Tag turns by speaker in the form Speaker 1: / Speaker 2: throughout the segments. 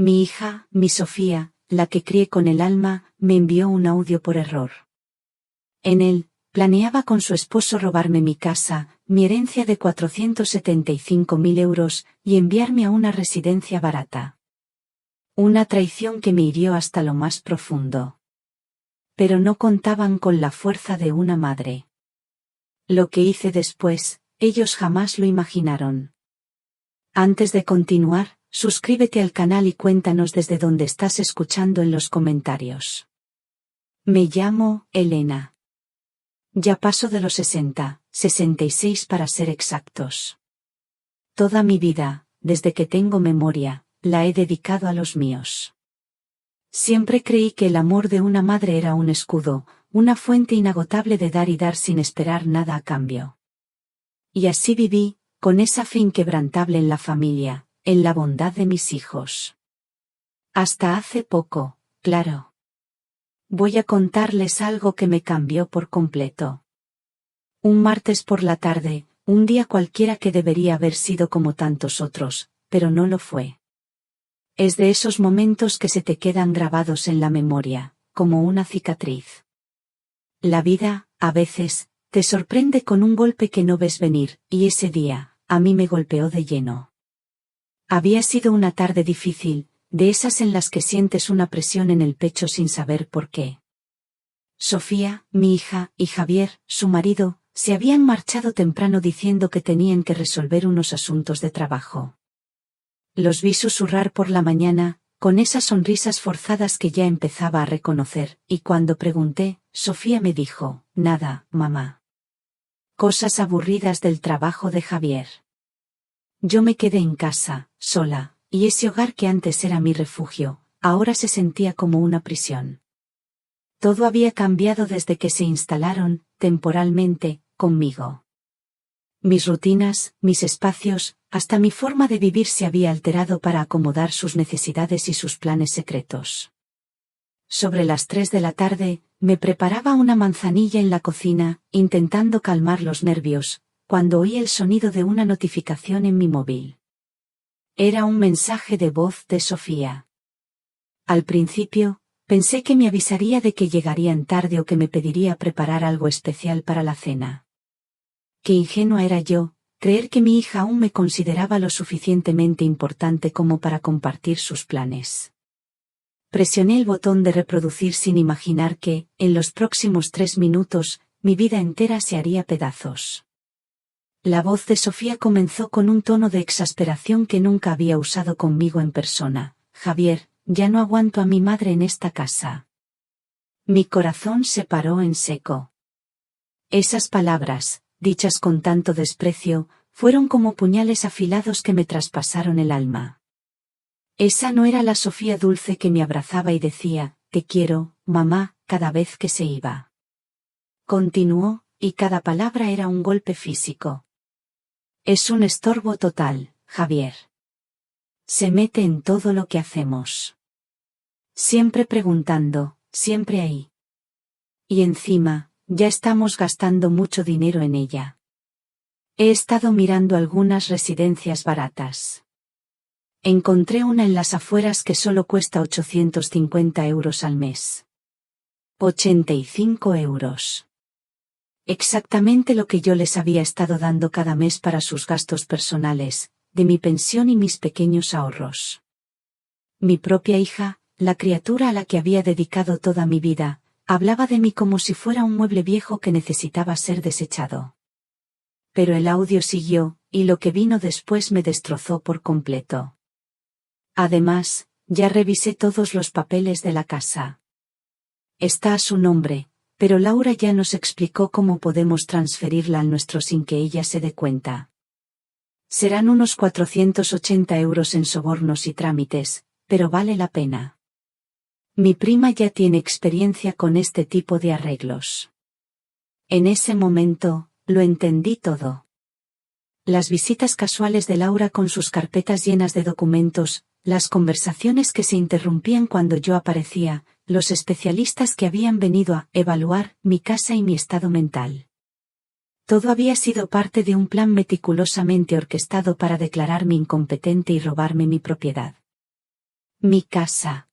Speaker 1: Mi hija, mi Sofía, la que crié con el alma, me envió un audio por error. En él, planeaba con su esposo robarme mi casa, mi herencia de 475.000 euros, y enviarme a una residencia barata. Una traición que me hirió hasta lo más profundo. Pero no contaban con la fuerza de una madre. Lo que hice después, ellos jamás lo imaginaron. Antes de continuar, suscríbete al canal y cuéntanos desde dónde estás escuchando en los comentarios. Me llamo Elena. Ya paso de los 60, 66 para ser exactos. Toda mi vida, desde que tengo memoria, la he dedicado a los míos. Siempre creí que el amor de una madre era un escudo, una fuente inagotable de dar y dar sin esperar nada a cambio. Y así viví, con esa fe inquebrantable en la familia, en la bondad de mis hijos. Hasta hace poco, claro. Voy a contarles algo que me cambió por completo. Un martes por la tarde, un día cualquiera que debería haber sido como tantos otros, pero no lo fue. Es de esos momentos que se te quedan grabados en la memoria, como una cicatriz. La vida, a veces, te sorprende con un golpe que no ves venir, y ese día, a mí me golpeó de lleno. Había sido una tarde difícil, de esas en las que sientes una presión en el pecho sin saber por qué. Sofía, mi hija, y Javier, su marido, se habían marchado temprano diciendo que tenían que resolver unos asuntos de trabajo. Los vi susurrar por la mañana, con esas sonrisas forzadas que ya empezaba a reconocer, y cuando pregunté, Sofía me dijo, nada, mamá. Cosas aburridas del trabajo de Javier. Yo me quedé en casa, sola, y ese hogar que antes era mi refugio, ahora se sentía como una prisión. Todo había cambiado desde que se instalaron, temporalmente, conmigo. Mis rutinas, mis espacios, hasta mi forma de vivir se había alterado para acomodar sus necesidades y sus planes secretos. Sobre las 3 de la tarde, me preparaba una manzanilla en la cocina, intentando calmar los nervios, cuando oí el sonido de una notificación en mi móvil. Era un mensaje de voz de Sofía. Al principio, pensé que me avisaría de que llegarían tarde o que me pediría preparar algo especial para la cena. Qué ingenua era yo, creer que mi hija aún me consideraba lo suficientemente importante como para compartir sus planes. Presioné el botón de reproducir sin imaginar que, en los próximos 3 minutos, mi vida entera se haría pedazos. La voz de Sofía comenzó con un tono de exasperación que nunca había usado conmigo en persona. Javier, ya no aguanto a mi madre en esta casa. Mi corazón se paró en seco. Esas palabras, dichas con tanto desprecio, fueron como puñales afilados que me traspasaron el alma. Esa no era la Sofía dulce que me abrazaba y decía, te quiero, mamá, cada vez que se iba. Continuó, y cada palabra era un golpe físico. Es un estorbo total, Javier. Se mete en todo lo que hacemos. Siempre preguntando, siempre ahí. Y encima, ya estamos gastando mucho dinero en ella. He estado mirando algunas residencias baratas. Encontré una en las afueras que solo cuesta 850 euros al mes. 85 euros. Exactamente lo que yo les había estado dando cada mes para sus gastos personales, de mi pensión y mis pequeños ahorros. Mi propia hija, la criatura a la que había dedicado toda mi vida, hablaba de mí como si fuera un mueble viejo que necesitaba ser desechado. Pero el audio siguió, y lo que vino después me destrozó por completo. Además, ya revisé todos los papeles de la casa. Está a su nombre, pero Laura ya nos explicó cómo podemos transferirla al nuestro sin que ella se dé cuenta. Serán unos 480 euros en sobornos y trámites, pero vale la pena. Mi prima ya tiene experiencia con este tipo de arreglos. En ese momento, lo entendí todo. Las visitas casuales de Laura con sus carpetas llenas de documentos, las conversaciones que se interrumpían cuando yo aparecía, los especialistas que habían venido a evaluar mi casa y mi estado mental. Todo había sido parte de un plan meticulosamente orquestado para declararme incompetente y robarme mi propiedad. Mi casa.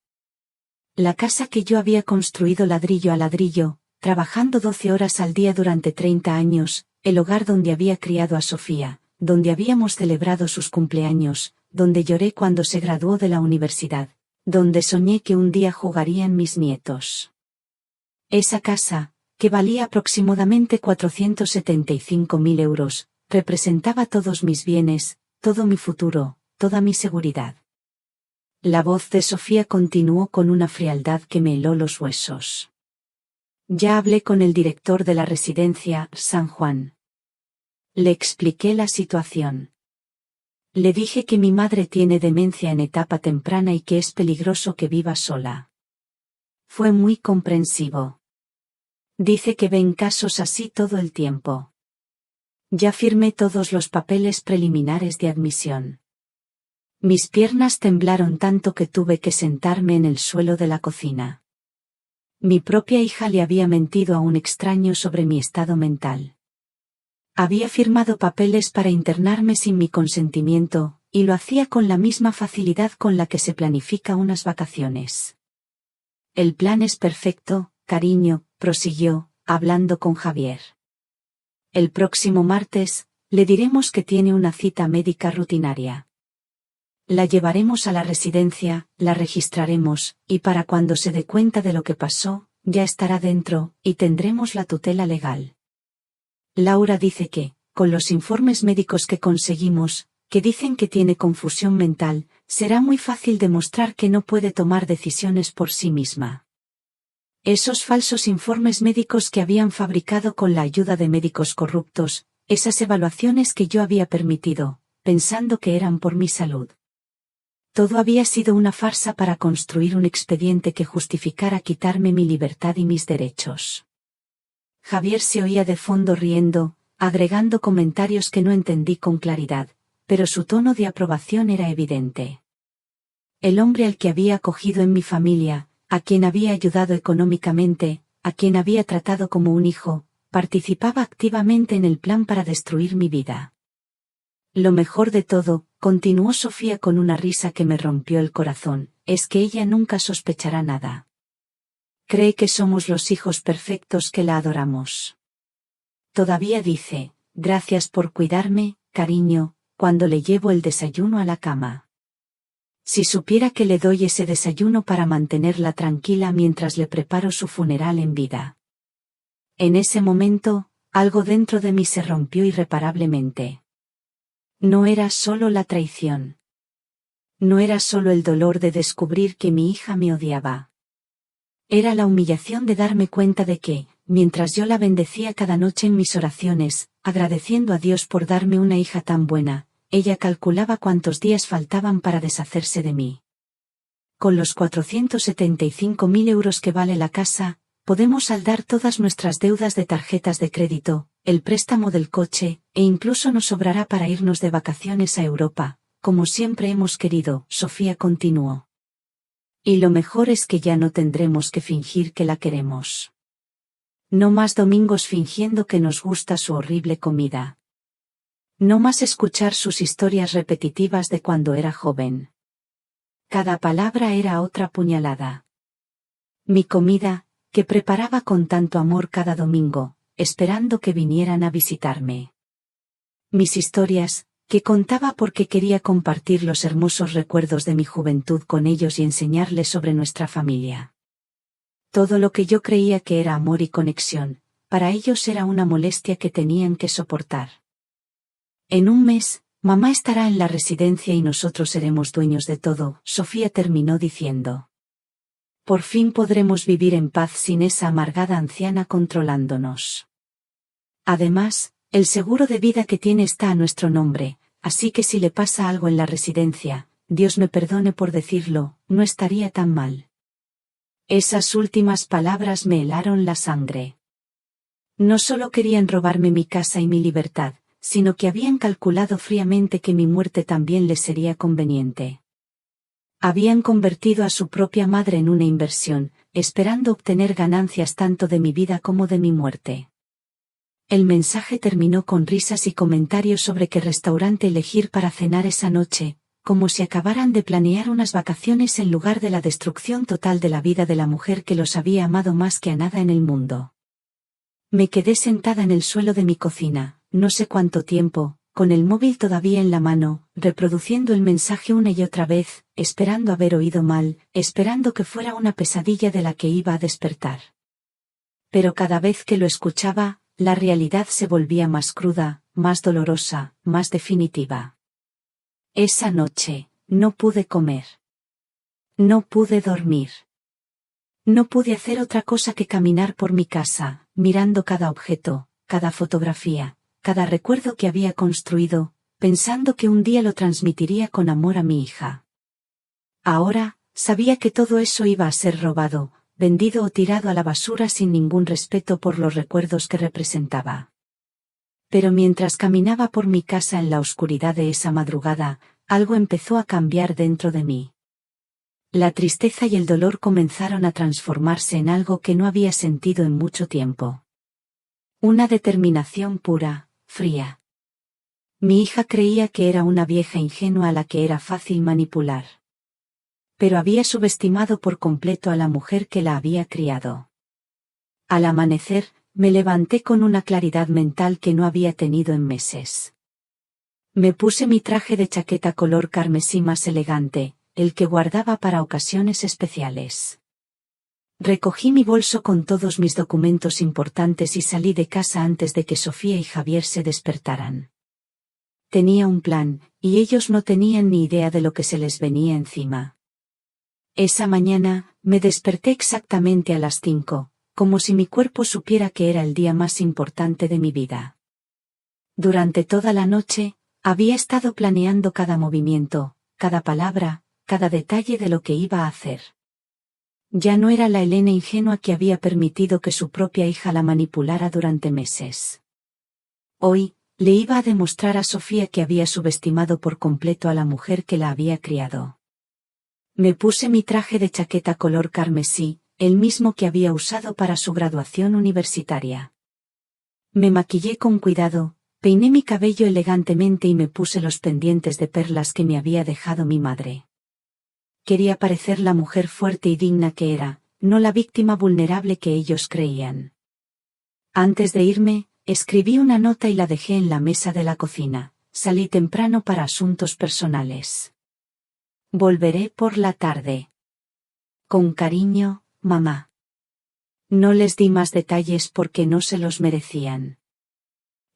Speaker 1: La casa que yo había construido ladrillo a ladrillo, trabajando 12 horas al día durante 30 años, el hogar donde había criado a Sofía, donde habíamos celebrado sus cumpleaños, donde lloré cuando se graduó de la universidad, donde soñé que un día jugarían mis nietos. Esa casa, que valía aproximadamente 475.000 euros, representaba todos mis bienes, todo mi futuro, toda mi seguridad. La voz de Sofía continuó con una frialdad que me heló los huesos. Ya hablé con el director de la residencia, San Juan. Le expliqué la situación. Le dije que mi madre tiene demencia en etapa temprana y que es peligroso que viva sola. Fue muy comprensivo. Dice que ven casos así todo el tiempo. Ya firmé todos los papeles preliminares de admisión. Mis piernas temblaron tanto que tuve que sentarme en el suelo de la cocina. Mi propia hija le había mentido a un extraño sobre mi estado mental. Había firmado papeles para internarme sin mi consentimiento, y lo hacía con la misma facilidad con la que se planifica unas vacaciones. El plan es perfecto, cariño, prosiguió, hablando con Javier. El próximo martes, le diremos que tiene una cita médica rutinaria. La llevaremos a la residencia, la registraremos, y para cuando se dé cuenta de lo que pasó, ya estará dentro, y tendremos la tutela legal. Laura dice que, con los informes médicos que conseguimos, que dicen que tiene confusión mental, será muy fácil demostrar que no puede tomar decisiones por sí misma. Esos falsos informes médicos que habían fabricado con la ayuda de médicos corruptos, esas evaluaciones que yo había permitido, pensando que eran por mi salud. Todo había sido una farsa para construir un expediente que justificara quitarme mi libertad y mis derechos. Javier se oía de fondo riendo, agregando comentarios que no entendí con claridad, pero su tono de aprobación era evidente. El hombre al que había acogido en mi familia, a quien había ayudado económicamente, a quien había tratado como un hijo, participaba activamente en el plan para destruir mi vida. Lo mejor de todo, continuó Sofía con una risa que me rompió el corazón, es que ella nunca sospechará nada. Cree que somos los hijos perfectos que la adoramos. Todavía dice, gracias por cuidarme, cariño, cuando le llevo el desayuno a la cama. Si supiera que le doy ese desayuno para mantenerla tranquila mientras le preparo su funeral en vida. En ese momento, algo dentro de mí se rompió irreparablemente. No era solo la traición. No era solo el dolor de descubrir que mi hija me odiaba. Era la humillación de darme cuenta de que, mientras yo la bendecía cada noche en mis oraciones, agradeciendo a Dios por darme una hija tan buena, ella calculaba cuántos días faltaban para deshacerse de mí. Con los 475.000 euros que vale la casa, podemos saldar todas nuestras deudas de tarjetas de crédito, el préstamo del coche, e incluso nos sobrará para irnos de vacaciones a Europa, como siempre hemos querido, Sofía continuó. Y lo mejor es que ya no tendremos que fingir que la queremos. No más domingos fingiendo que nos gusta su horrible comida. No más escuchar sus historias repetitivas de cuando era joven. Cada palabra era otra puñalada. Mi comida, que preparaba con tanto amor cada domingo, esperando que vinieran a visitarme. Mis historias, que contaba porque quería compartir los hermosos recuerdos de mi juventud con ellos y enseñarles sobre nuestra familia. Todo lo que yo creía que era amor y conexión, para ellos era una molestia que tenían que soportar. En un mes, mamá estará en la residencia y nosotros seremos dueños de todo, Sofía terminó diciendo. Por fin podremos vivir en paz sin esa amargada anciana controlándonos. Además, el seguro de vida que tiene está a nuestro nombre, así que si le pasa algo en la residencia, Dios me perdone por decirlo, no estaría tan mal. Esas últimas palabras me helaron la sangre. No solo querían robarme mi casa y mi libertad, sino que habían calculado fríamente que mi muerte también les sería conveniente. Habían convertido a su propia madre en una inversión, esperando obtener ganancias tanto de mi vida como de mi muerte. El mensaje terminó con risas y comentarios sobre qué restaurante elegir para cenar esa noche, como si acabaran de planear unas vacaciones en lugar de la destrucción total de la vida de la mujer que los había amado más que a nada en el mundo. Me quedé sentada en el suelo de mi cocina, no sé cuánto tiempo, con el móvil todavía en la mano, reproduciendo el mensaje una y otra vez, esperando haber oído mal, esperando que fuera una pesadilla de la que iba a despertar. Pero cada vez que lo escuchaba, la realidad se volvía más cruda, más dolorosa, más definitiva. Esa noche, no pude comer. No pude dormir. No pude hacer otra cosa que caminar por mi casa, mirando cada objeto, cada fotografía, cada recuerdo que había construido, pensando que un día lo transmitiría con amor a mi hija. Ahora, sabía que todo eso iba a ser robado, vendido o tirado a la basura sin ningún respeto por los recuerdos que representaba. Pero mientras caminaba por mi casa en la oscuridad de esa madrugada, algo empezó a cambiar dentro de mí. La tristeza y el dolor comenzaron a transformarse en algo que no había sentido en mucho tiempo. Una determinación pura, fría. Mi hija creía que era una vieja ingenua a la que era fácil manipular. Pero había subestimado por completo a la mujer que la había criado. Al amanecer, me levanté con una claridad mental que no había tenido en meses. Me puse mi traje de chaqueta color carmesí más elegante, el que guardaba para ocasiones especiales. Recogí mi bolso con todos mis documentos importantes y salí de casa antes de que Sofía y Javier se despertaran. Tenía un plan, y ellos no tenían ni idea de lo que se les venía encima. Esa mañana, me desperté exactamente a las 5, como si mi cuerpo supiera que era el día más importante de mi vida. Durante toda la noche, había estado planeando cada movimiento, cada palabra, cada detalle de lo que iba a hacer. Ya no era la Elena ingenua que había permitido que su propia hija la manipulara durante meses. Hoy, le iba a demostrar a Sofía que había subestimado por completo a la mujer que la había criado. Me puse mi traje de chaqueta color carmesí, el mismo que había usado para su graduación universitaria. Me maquillé con cuidado, peiné mi cabello elegantemente y me puse los pendientes de perlas que me había dejado mi madre. Quería parecer la mujer fuerte y digna que era, no la víctima vulnerable que ellos creían. Antes de irme, escribí una nota y la dejé en la mesa de la cocina. Salí temprano para asuntos personales. Volveré por la tarde. Con cariño, mamá. No les di más detalles porque no se los merecían.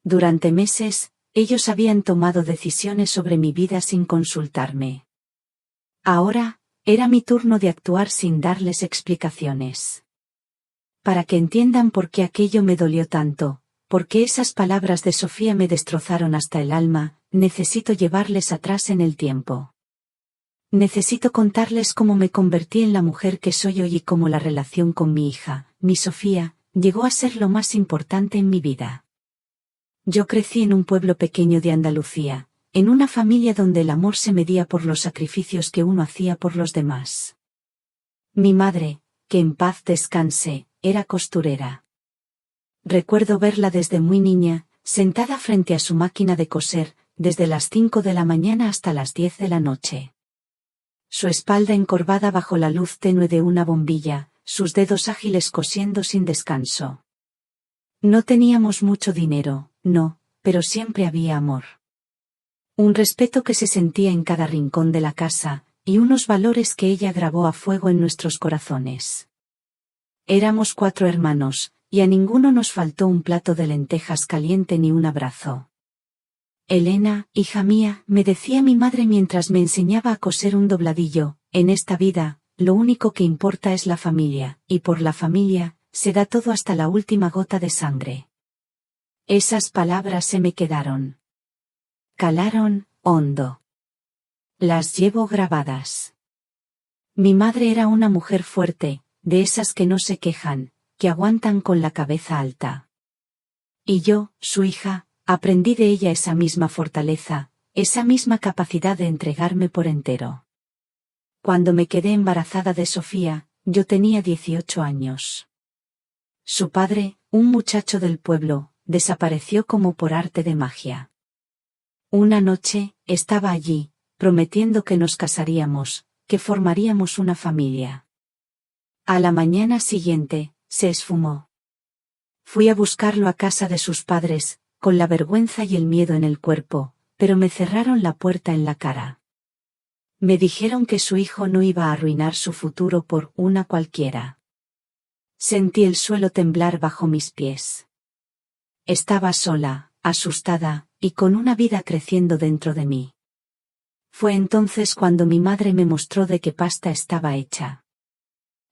Speaker 1: Durante meses, ellos habían tomado decisiones sobre mi vida sin consultarme. Ahora, era mi turno de actuar sin darles explicaciones. Para que entiendan por qué aquello me dolió tanto, por qué esas palabras de Sofía me destrozaron hasta el alma, necesito llevarles atrás en el tiempo. Necesito contarles cómo me convertí en la mujer que soy hoy y cómo la relación con mi hija, mi Sofía, llegó a ser lo más importante en mi vida. Yo crecí en un pueblo pequeño de Andalucía, en una familia donde el amor se medía por los sacrificios que uno hacía por los demás. Mi madre, que en paz descanse, era costurera. Recuerdo verla desde muy niña, sentada frente a su máquina de coser, desde las 5 de la mañana hasta las 10 de la noche. Su espalda encorvada bajo la luz tenue de una bombilla, sus dedos ágiles cosiendo sin descanso. No teníamos mucho dinero, no, pero siempre había amor. Un respeto que se sentía en cada rincón de la casa, y unos valores que ella grabó a fuego en nuestros corazones. Éramos 4 hermanos, y a ninguno nos faltó un plato de lentejas caliente ni un abrazo. Elena, hija mía, me decía mi madre mientras me enseñaba a coser un dobladillo, en esta vida, lo único que importa es la familia, y por la familia, se da todo hasta la última gota de sangre. Esas palabras se me quedaron. Calaron, hondo. Las llevo grabadas. Mi madre era una mujer fuerte, de esas que no se quejan, que aguantan con la cabeza alta. Y yo, su hija, aprendí de ella esa misma fortaleza, esa misma capacidad de entregarme por entero. Cuando me quedé embarazada de Sofía, yo tenía 18 años. Su padre, un muchacho del pueblo, desapareció como por arte de magia. Una noche, estaba allí, prometiendo que nos casaríamos, que formaríamos una familia. A la mañana siguiente, se esfumó. Fui a buscarlo a casa de sus padres, con la vergüenza y el miedo en el cuerpo, pero me cerraron la puerta en la cara. Me dijeron que su hijo no iba a arruinar su futuro por una cualquiera. Sentí el suelo temblar bajo mis pies. Estaba sola, asustada, y con una vida creciendo dentro de mí. Fue entonces cuando mi madre me mostró de qué pasta estaba hecha.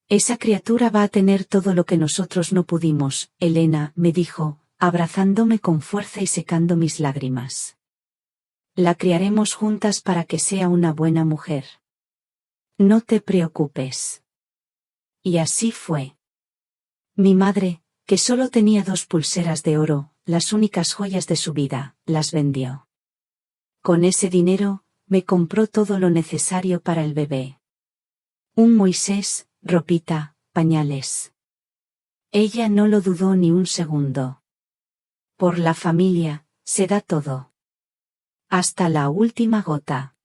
Speaker 1: Esa criatura va a tener todo lo que nosotros no pudimos, Elena, me dijo, abrazándome con fuerza y secando mis lágrimas. La criaremos juntas para que sea una buena mujer. No te preocupes. Y así fue. Mi madre, que solo tenía 2 pulseras de oro, las únicas joyas de su vida, las vendió. Con ese dinero, me compró todo lo necesario para el bebé. Un Moisés, ropita, pañales. Ella no lo dudó ni un segundo. Por la familia, se da todo. Hasta la última gota.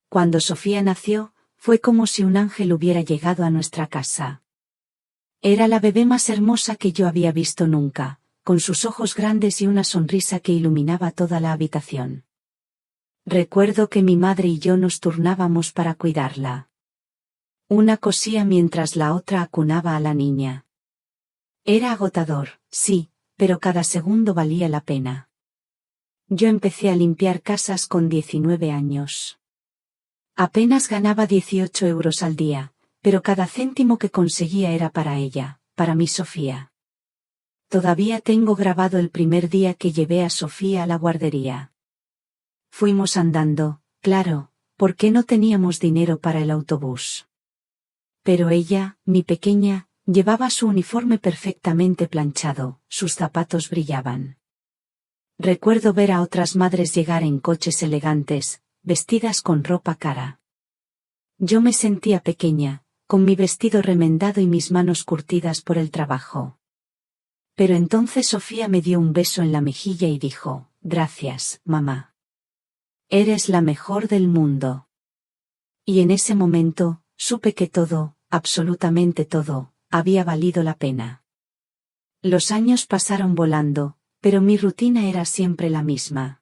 Speaker 1: Cuando Sofía nació, fue como si un ángel hubiera llegado a nuestra casa. Era la bebé más hermosa que yo había visto nunca, con sus ojos grandes y una sonrisa que iluminaba toda la habitación. Recuerdo que mi madre y yo nos turnábamos para cuidarla. Una cosía mientras la otra acunaba a la niña. Era agotador, sí, pero cada segundo valía la pena. Yo empecé a limpiar casas con 19 años. Apenas ganaba 18 euros al día, pero cada céntimo que conseguía era para ella, para mi Sofía. Todavía tengo grabado el primer día que llevé a Sofía a la guardería. Fuimos andando, claro, porque no teníamos dinero para el autobús. Pero ella, mi pequeña, llevaba su uniforme perfectamente planchado, sus zapatos brillaban. Recuerdo ver a otras madres llegar en coches elegantes, vestidas con ropa cara. Yo me sentía pequeña, con mi vestido remendado y mis manos curtidas por el trabajo. Pero entonces Sofía me dio un beso en la mejilla y dijo, gracias, mamá. Eres la mejor del mundo. Y en ese momento, supe que todo, absolutamente todo, había valido la pena. Los años pasaron volando, pero mi rutina era siempre la misma.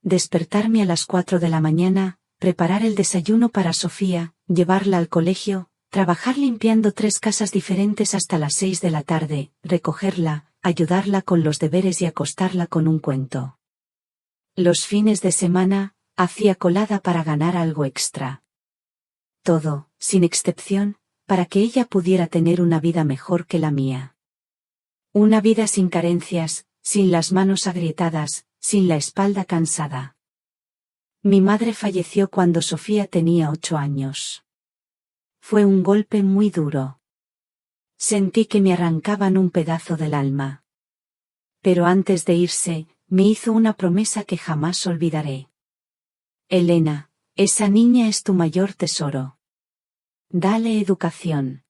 Speaker 1: Despertarme a las 4 de la mañana, preparar el desayuno para Sofía, llevarla al colegio, trabajar limpiando 3 casas diferentes hasta las 6 de la tarde, recogerla, ayudarla con los deberes y acostarla con un cuento. Los fines de semana, hacía colada para ganar algo extra. Todo, sin excepción, para que ella pudiera tener una vida mejor que la mía. Una vida sin carencias, sin las manos agrietadas, sin la espalda cansada. Mi madre falleció cuando Sofía tenía 8 años. Fue un golpe muy duro. Sentí que me arrancaban un pedazo del alma. Pero antes de irse, me hizo una promesa que jamás olvidaré. Elena, esa niña es tu mayor tesoro. Dale educación.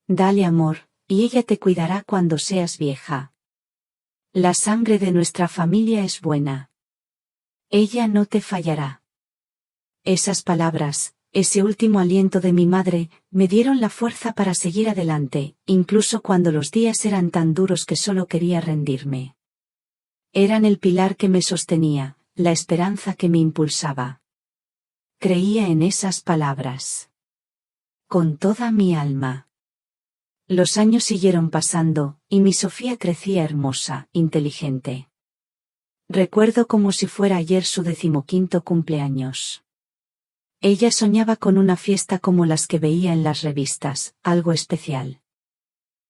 Speaker 1: Dale amor, y ella te cuidará cuando seas vieja. La sangre de nuestra familia es buena. Ella no te fallará. Esas palabras, ese último aliento de mi madre, me dieron la fuerza para seguir adelante, incluso cuando los días eran tan duros que solo quería rendirme. Eran el pilar que me sostenía, la esperanza que me impulsaba. Creía en esas palabras. Con toda mi alma. Los años siguieron pasando, y mi Sofía crecía hermosa, inteligente. Recuerdo como si fuera ayer su 15º cumpleaños. Ella soñaba con una fiesta como las que veía en las revistas, algo especial.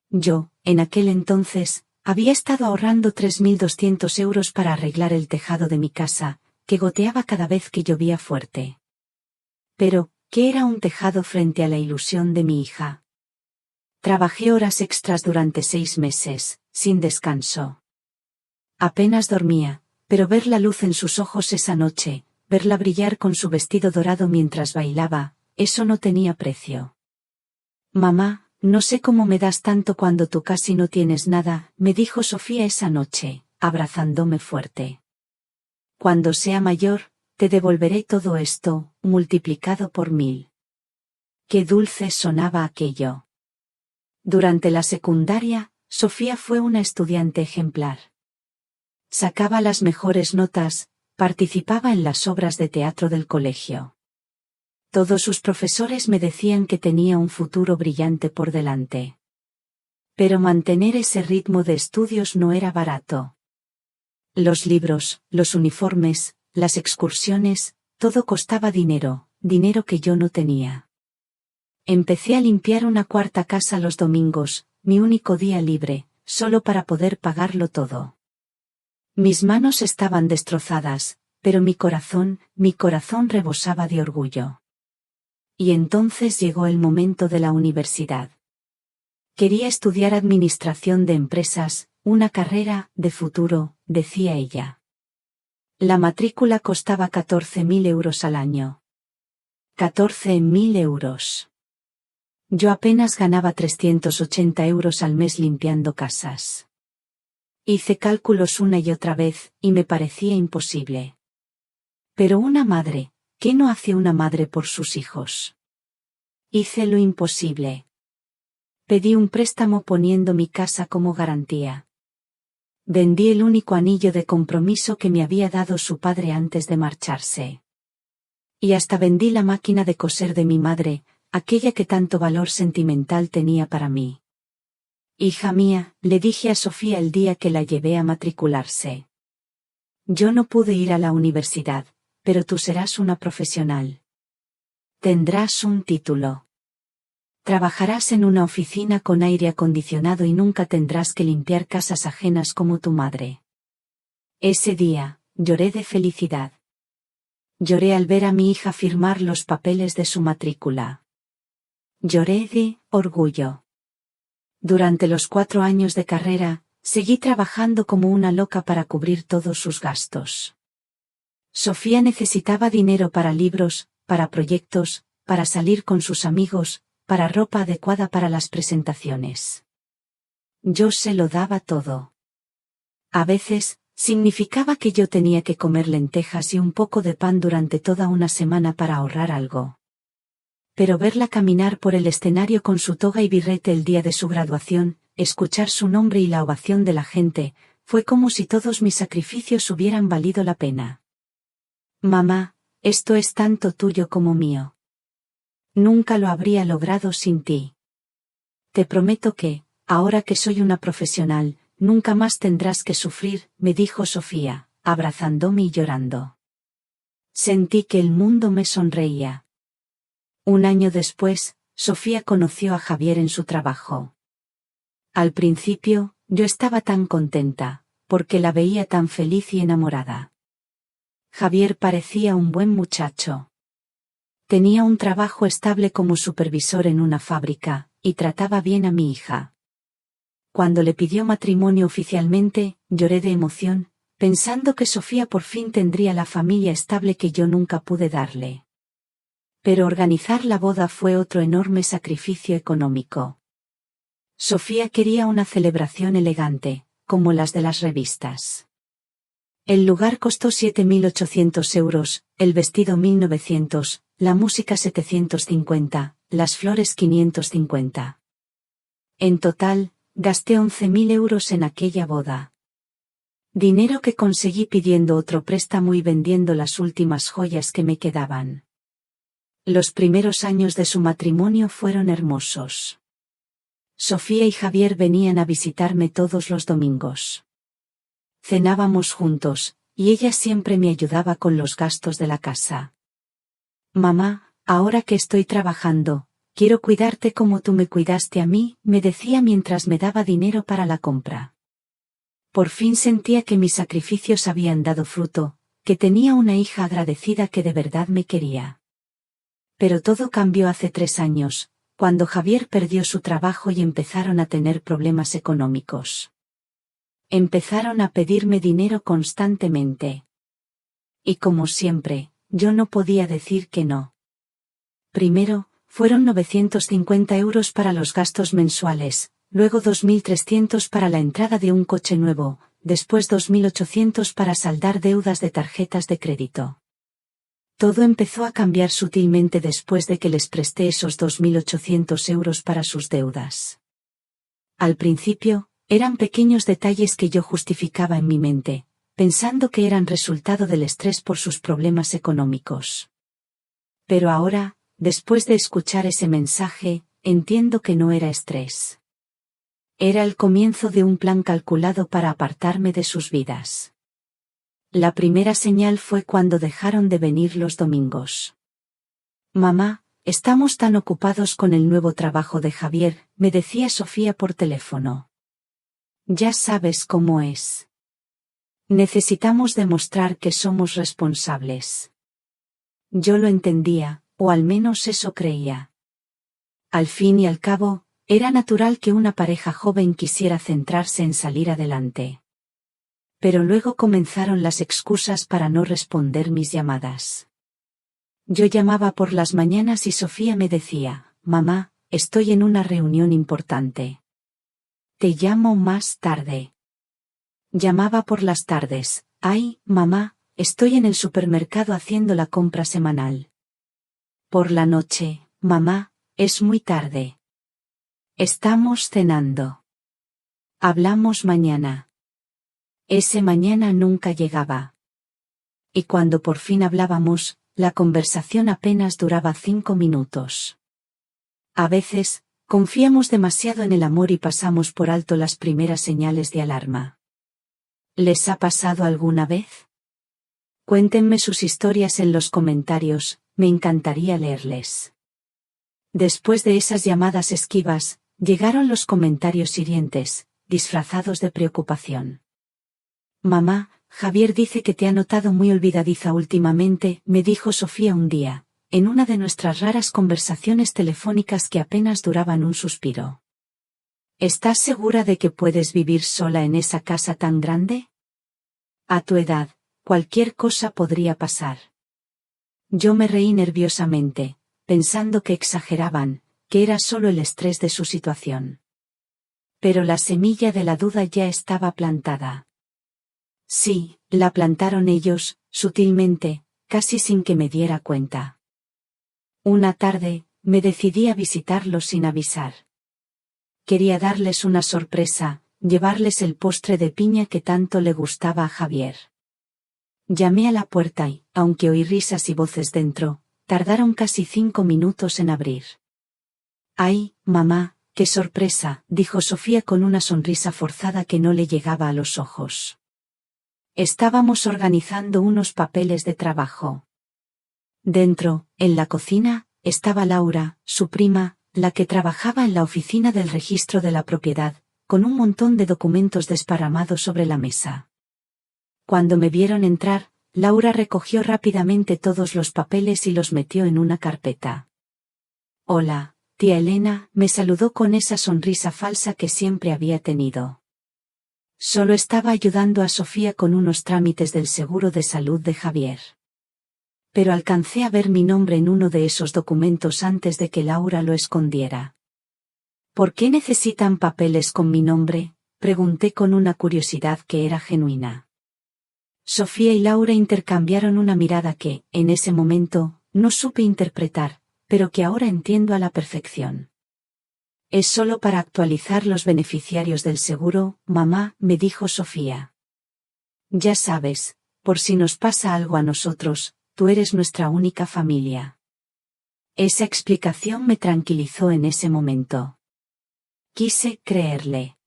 Speaker 1: Yo, en aquel entonces, había estado ahorrando 3.200 euros para arreglar el tejado de mi casa, que goteaba cada vez que llovía fuerte. Pero, ¿qué era un tejado frente a la ilusión de mi hija? Trabajé horas extras durante 6 meses, sin descanso. Apenas dormía, pero ver la luz en sus ojos esa noche, verla brillar con su vestido dorado mientras bailaba, eso no tenía precio. Mamá, no sé cómo me das tanto cuando tú casi no tienes nada, me dijo Sofía esa noche, abrazándome fuerte. Cuando sea mayor, te devolveré todo esto, multiplicado por 1000. Qué dulce sonaba aquello. Durante la secundaria, Sofía fue una estudiante ejemplar. Sacaba las mejores notas, participaba en las obras de teatro del colegio. Todos sus profesores me decían que tenía un futuro brillante por delante. Pero mantener ese ritmo de estudios no era barato. Los libros, los uniformes, las excursiones, todo costaba dinero, dinero que yo no tenía. Empecé a limpiar una cuarta casa los domingos, mi único día libre, solo para poder pagarlo todo. Mis manos estaban destrozadas, pero mi corazón rebosaba de orgullo. Y entonces llegó el momento de la universidad. Quería estudiar administración de empresas, una carrera de futuro, decía ella. La matrícula costaba 14.000 euros al año. 14.000 euros. Yo apenas ganaba 380 euros al mes limpiando casas. Hice cálculos una y otra vez, y me parecía imposible. Pero una madre, ¿qué no hace una madre por sus hijos? Hice lo imposible. Pedí un préstamo poniendo mi casa como garantía. Vendí el único anillo de compromiso que me había dado su padre antes de marcharse. Y hasta vendí la máquina de coser de mi madre, aquella que tanto valor sentimental tenía para mí. Hija mía, le dije a Sofía el día que la llevé a matricularse. Yo no pude ir a la universidad, pero tú serás una profesional. Tendrás un título. Trabajarás en una oficina con aire acondicionado y nunca tendrás que limpiar casas ajenas como tu madre. Ese día, lloré de felicidad. Lloré al ver a mi hija firmar los papeles de su matrícula. Lloré de orgullo. Durante los 4 años de carrera, seguí trabajando como una loca para cubrir todos sus gastos. Sofía necesitaba dinero para libros, para proyectos, para salir con sus amigos, para ropa adecuada para las presentaciones. Yo se lo daba todo. A veces, significaba que yo tenía que comer lentejas y un poco de pan durante toda una semana para ahorrar algo. Pero verla caminar por el escenario con su toga y birrete el día de su graduación, escuchar su nombre y la ovación de la gente, fue como si todos mis sacrificios hubieran valido la pena. Mamá, esto es tanto tuyo como mío. Nunca lo habría logrado sin ti. Te prometo que, ahora que soy una profesional, nunca más tendrás que sufrir, me dijo Sofía, abrazándome y llorando. Sentí que el mundo me sonreía. Un año después, Sofía conoció a Javier en su trabajo. Al principio, yo estaba tan contenta, porque la veía tan feliz y enamorada. Javier parecía un buen muchacho. Tenía un trabajo estable como supervisor en una fábrica, y trataba bien a mi hija. Cuando le pidió matrimonio oficialmente, lloré de emoción, pensando que Sofía por fin tendría la familia estable que yo nunca pude darle. Pero organizar la boda fue otro enorme sacrificio económico. Sofía quería una celebración elegante, como las de las revistas. El lugar costó 7.800 euros, el vestido 1.900, la música 750, las flores 550. En total, gasté 11.000 euros en aquella boda. Dinero que conseguí pidiendo otro préstamo y vendiendo las últimas joyas que me quedaban. Los primeros años de su matrimonio fueron hermosos. Sofía y Javier venían a visitarme todos los domingos. Cenábamos juntos, y ella siempre me ayudaba con los gastos de la casa. Mamá, ahora que estoy trabajando, quiero cuidarte como tú me cuidaste a mí, me decía mientras me daba dinero para la compra. Por fin sentía que mis sacrificios habían dado fruto, que tenía una hija agradecida que de verdad me quería. Pero todo cambió hace 3 años, cuando Javier perdió su trabajo y empezaron a tener problemas económicos. Empezaron a pedirme dinero constantemente. Y como siempre, yo no podía decir que no. Primero, fueron 950 euros para los gastos mensuales, luego 2.300 para la entrada de un coche nuevo, después 2.800 para saldar deudas de tarjetas de crédito. Todo empezó a cambiar sutilmente después de que les presté esos 2.800 euros para sus deudas. Al principio, eran pequeños detalles que yo justificaba en mi mente, pensando que eran resultado del estrés por sus problemas económicos. Pero ahora, después de escuchar ese mensaje, entiendo que no era estrés. Era el comienzo de un plan calculado para apartarme de sus vidas. La primera señal fue cuando dejaron de venir los domingos. Mamá, estamos tan ocupados con el nuevo trabajo de Javier, me decía Sofía por teléfono. Ya sabes cómo es. Necesitamos demostrar que somos responsables. Yo lo entendía, o al menos eso creía. Al fin y al cabo, era natural que una pareja joven quisiera centrarse en salir adelante. Pero luego comenzaron las excusas para no responder mis llamadas. Yo llamaba por las mañanas y Sofía me decía, mamá, estoy en una reunión importante. Te llamo más tarde. Llamaba por las tardes, ay, mamá, estoy en el supermercado haciendo la compra semanal. Por la noche, mamá, es muy tarde. Estamos cenando. Hablamos mañana. Ese mañana nunca llegaba. Y cuando por fin hablábamos, la conversación apenas duraba 5 minutos. A veces, confiamos demasiado en el amor y pasamos por alto las primeras señales de alarma. ¿Les ha pasado alguna vez? Cuéntenme sus historias en los comentarios, me encantaría leerles. Después de esas llamadas esquivas, llegaron los comentarios hirientes, disfrazados de preocupación. Mamá, Javier dice que te ha notado muy olvidadiza últimamente, me dijo Sofía un día, en una de nuestras raras conversaciones telefónicas que apenas duraban un suspiro. ¿Estás segura de que puedes vivir sola en esa casa tan grande? A tu edad, cualquier cosa podría pasar. Yo me reí nerviosamente, pensando que exageraban, que era solo el estrés de su situación. Pero la semilla de la duda ya estaba plantada. Sí, la plantaron ellos, sutilmente, casi sin que me diera cuenta. Una tarde, me decidí a visitarlos sin avisar. Quería darles una sorpresa, llevarles el postre de piña que tanto le gustaba a Javier. Llamé a la puerta y, aunque oí risas y voces dentro, tardaron casi 5 minutos en abrir. ¡Ay, mamá, qué sorpresa!, dijo Sofía con una sonrisa forzada que no le llegaba a los ojos. Estábamos organizando unos papeles de trabajo. Dentro, en la cocina, estaba Laura, su prima, la que trabajaba en la oficina del registro de la propiedad, con un montón de documentos desparramados sobre la mesa. Cuando me vieron entrar, Laura recogió rápidamente todos los papeles y los metió en una carpeta. Hola, tía Elena, me saludó con esa sonrisa falsa que siempre había tenido. Solo estaba ayudando a Sofía con unos trámites del seguro de salud de Javier. Pero alcancé a ver mi nombre en uno de esos documentos antes de que Laura lo escondiera. ¿Por qué necesitan papeles con mi nombre?, pregunté con una curiosidad que era genuina. Sofía y Laura intercambiaron una mirada que, en ese momento, no supe interpretar, pero que ahora entiendo a la perfección. Es solo para actualizar los beneficiarios del seguro, mamá, me dijo Sofía. Ya sabes, por si nos pasa algo a nosotros, tú eres nuestra única familia. Esa explicación me tranquilizó en ese momento. Quise creerle.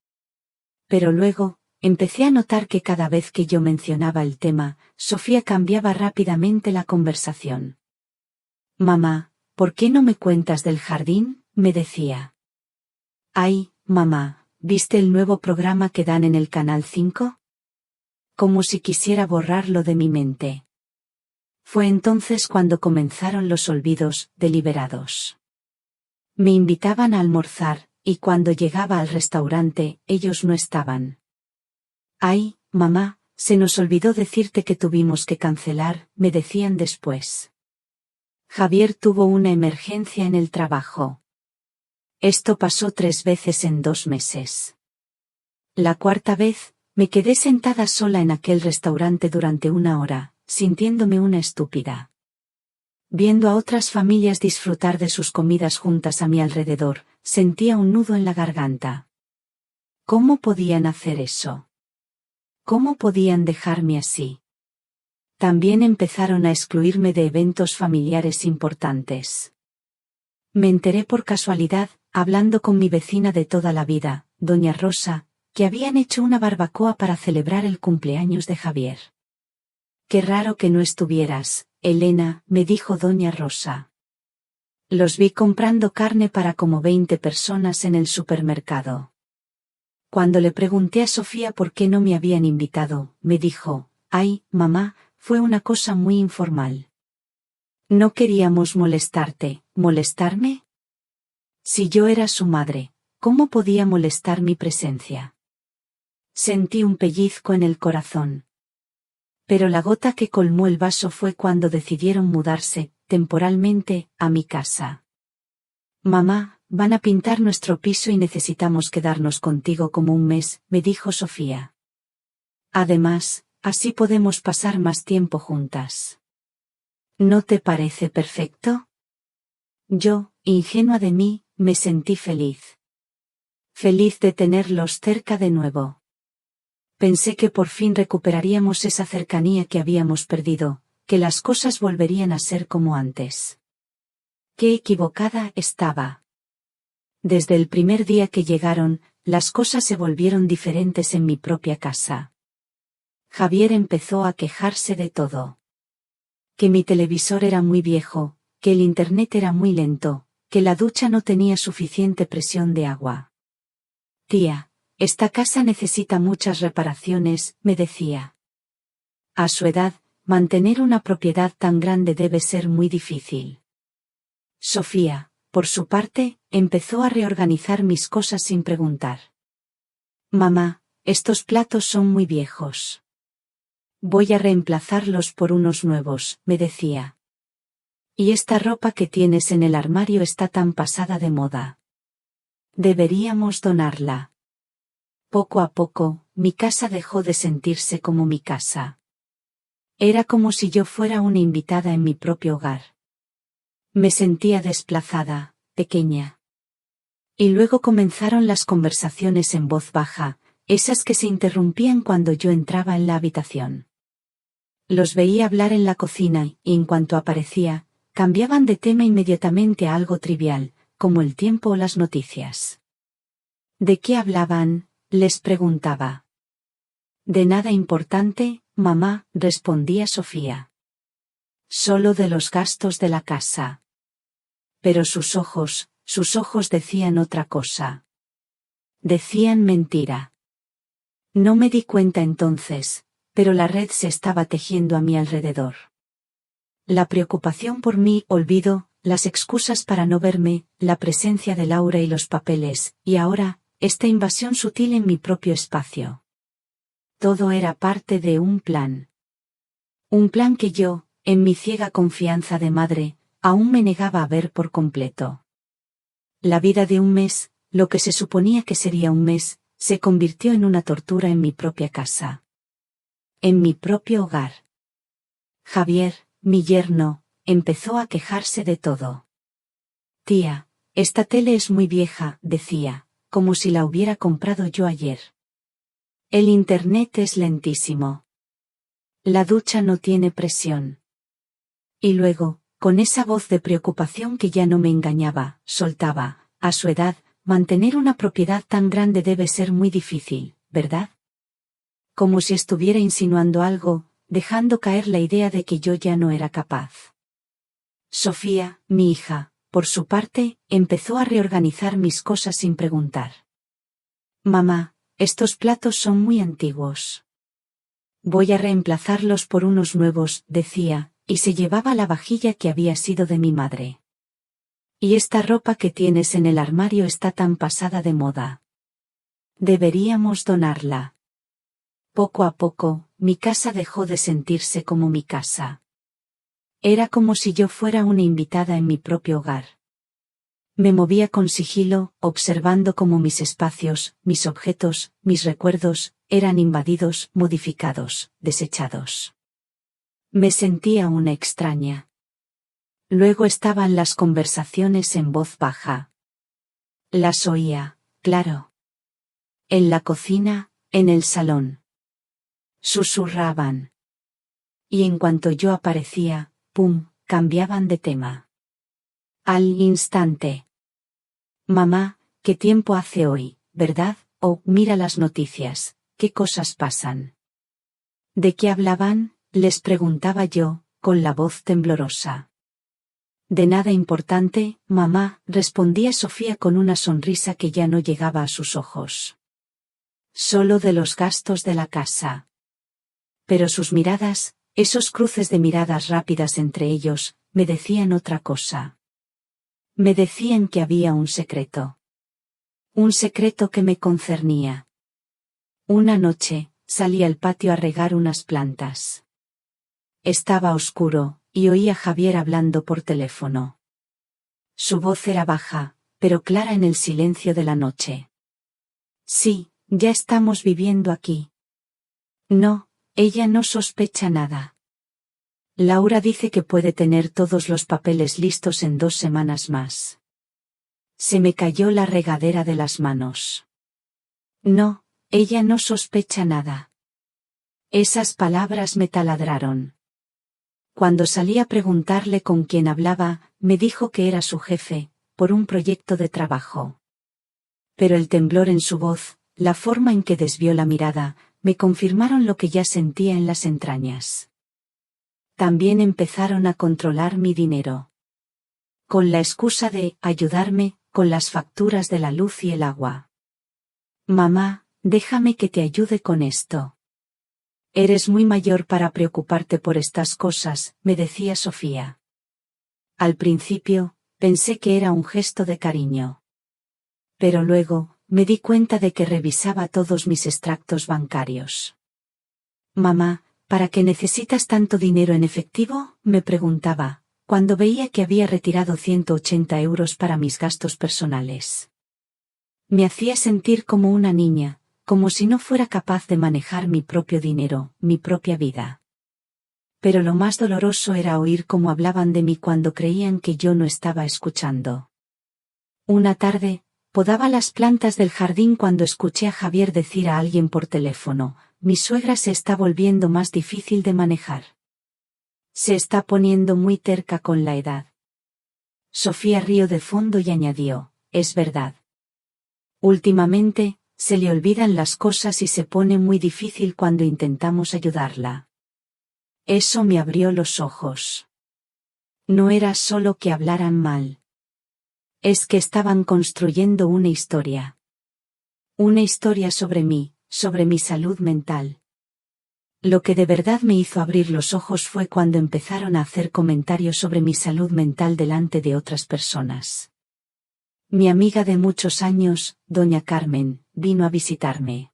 Speaker 1: Pero luego, empecé a notar que cada vez que yo mencionaba el tema, Sofía cambiaba rápidamente la conversación. Mamá, ¿por qué no me cuentas del jardín?, me decía. Ay, mamá, ¿viste el nuevo programa que dan en el Canal 5? Como si quisiera borrarlo de mi mente. Fue entonces cuando comenzaron los olvidos deliberados. Me invitaban a almorzar, y cuando llegaba al restaurante, ellos no estaban. Ay, mamá, se nos olvidó decirte que tuvimos que cancelar, me decían después. Javier tuvo una emergencia en el trabajo. Esto pasó 3 veces en 2 meses. La cuarta vez, me quedé sentada sola en aquel restaurante durante 1 hora, sintiéndome una estúpida. Viendo a otras familias disfrutar de sus comidas juntas a mi alrededor, sentía un nudo en la garganta. ¿Cómo podían hacer eso? ¿Cómo podían dejarme así? También empezaron a excluirme de eventos familiares importantes. Me enteré por casualidad, hablando con mi vecina de toda la vida, doña Rosa, que habían hecho una barbacoa para celebrar el cumpleaños de Javier. Qué raro que no estuvieras, Elena, me dijo doña Rosa. Los vi comprando carne para como 20 personas en el supermercado. Cuando le pregunté a Sofía por qué no me habían invitado, me dijo, ay, mamá, fue una cosa muy informal. No queríamos molestarte, ¿molestarme? Si yo era su madre, ¿cómo podía molestar mi presencia? Sentí un pellizco en el corazón. Pero la gota que colmó el vaso fue cuando decidieron mudarse, temporalmente, a mi casa. Mamá, van a pintar nuestro piso y necesitamos quedarnos contigo como un mes, me dijo Sofía. Además, así podemos pasar más tiempo juntas. ¿No te parece perfecto? Yo, ingenua de mí, me sentí feliz. Feliz de tenerlos cerca de nuevo. Pensé que por fin recuperaríamos esa cercanía que habíamos perdido, que las cosas volverían a ser como antes. Qué equivocada estaba. Desde el primer día que llegaron, las cosas se volvieron diferentes en mi propia casa. Javier empezó a quejarse de todo. Que mi televisor era muy viejo, que el internet era muy lento, que la ducha no tenía suficiente presión de agua. Tía, esta casa necesita muchas reparaciones, me decía. A su edad, mantener una propiedad tan grande debe ser muy difícil. Sofía, por su parte, empezó a reorganizar mis cosas sin preguntar. Mamá, estos platos son muy viejos. Voy a reemplazarlos por unos nuevos, me decía. Y esta ropa que tienes en el armario está tan pasada de moda. Deberíamos donarla. Poco a poco, mi casa dejó de sentirse como mi casa. Era como si yo fuera una invitada en mi propio hogar. Me sentía desplazada, pequeña. Y luego comenzaron las conversaciones en voz baja, esas que se interrumpían cuando yo entraba en la habitación. Los veía hablar en la cocina y en cuanto aparecía, cambiaban de tema inmediatamente a algo trivial, como el tiempo o las noticias. ¿De qué hablaban?, les preguntaba. De nada importante, mamá, respondía Sofía. Solo de los gastos de la casa. Pero sus ojos decían otra cosa. Decían mentira. No me di cuenta entonces, pero la red se estaba tejiendo a mi alrededor. La preocupación por mí, olvido, las excusas para no verme, la presencia de Laura y los papeles, y ahora, esta invasión sutil en mi propio espacio. Todo era parte de un plan. Un plan que yo, en mi ciega confianza de madre, aún me negaba a ver por completo. La vida de un mes, lo que se suponía que sería un mes, se convirtió en una tortura en mi propia casa. En mi propio hogar. Javier, mi yerno, empezó a quejarse de todo. Tía, esta tele es muy vieja, decía, como si la hubiera comprado yo ayer. El internet es lentísimo. La ducha no tiene presión. Y luego, con esa voz de preocupación que ya no me engañaba, soltaba, a su edad, mantener una propiedad tan grande debe ser muy difícil, ¿verdad? Como si estuviera insinuando algo, dejando caer la idea de que yo ya no era capaz. Sofía, mi hija, por su parte, empezó a reorganizar mis cosas sin preguntar. Mamá, estos platos son muy antiguos. Voy a reemplazarlos por unos nuevos, decía, y se llevaba la vajilla que había sido de mi madre. Y esta ropa que tienes en el armario está tan pasada de moda. Deberíamos donarla. Poco a poco, mi casa dejó de sentirse como mi casa. Era como si yo fuera una invitada en mi propio hogar. Me movía con sigilo, observando cómo mis espacios, mis objetos, mis recuerdos, eran invadidos, modificados, desechados. Me sentía una extraña. Luego estaban las conversaciones en voz baja. Las oía, claro. En la cocina, en el salón. Susurraban. Y en cuanto yo aparecía, ¡pum!, cambiaban de tema. Al instante. Mamá, ¿qué tiempo hace hoy, verdad? O, mira las noticias, ¿qué cosas pasan? ¿De qué hablaban?, les preguntaba yo, con la voz temblorosa. De nada importante, mamá, respondía Sofía con una sonrisa que ya no llegaba a sus ojos. Solo de los gastos de la casa. Pero sus miradas, esos cruces de miradas rápidas entre ellos, me decían otra cosa. Me decían que había un secreto. Un secreto que me concernía. Una noche, salí al patio a regar unas plantas. Estaba oscuro, y oí a Javier hablando por teléfono. Su voz era baja, pero clara en el silencio de la noche. Sí, ya estamos viviendo aquí. No, ella no sospecha nada. Laura dice que puede tener todos los papeles listos en 2 semanas más. Se me cayó la regadera de las manos. No, ella no sospecha nada. Esas palabras me taladraron. Cuando salí a preguntarle con quién hablaba, me dijo que era su jefe, por un proyecto de trabajo. Pero el temblor en su voz, la forma en que desvió la mirada, me confirmaron lo que ya sentía en las entrañas. También empezaron a controlar mi dinero. Con la excusa de ayudarme con las facturas de la luz y el agua. Mamá, déjame que te ayude con esto. Eres muy mayor para preocuparte por estas cosas, me decía Sofía. Al principio, pensé que era un gesto de cariño. Pero luego, me di cuenta de que revisaba todos mis extractos bancarios. Mamá, ¿para qué necesitas tanto dinero en efectivo?, me preguntaba, cuando veía que había retirado 180 euros para mis gastos personales. Me hacía sentir como una niña, como si no fuera capaz de manejar mi propio dinero, mi propia vida. Pero lo más doloroso era oír cómo hablaban de mí cuando creían que yo no estaba escuchando. Una tarde, podaba las plantas del jardín cuando escuché a Javier decir a alguien por teléfono: mi suegra se está volviendo más difícil de manejar. Se está poniendo muy terca con la edad. Sofía rió de fondo y añadió: es verdad. Últimamente, se le olvidan las cosas y se pone muy difícil cuando intentamos ayudarla. Eso me abrió los ojos. No era solo que hablaran mal. Es que estaban construyendo una historia. Una historia sobre mí, sobre mi salud mental. Lo que de verdad me hizo abrir los ojos fue cuando empezaron a hacer comentarios sobre mi salud mental delante de otras personas. Mi amiga de muchos años, doña Carmen, vino a visitarme.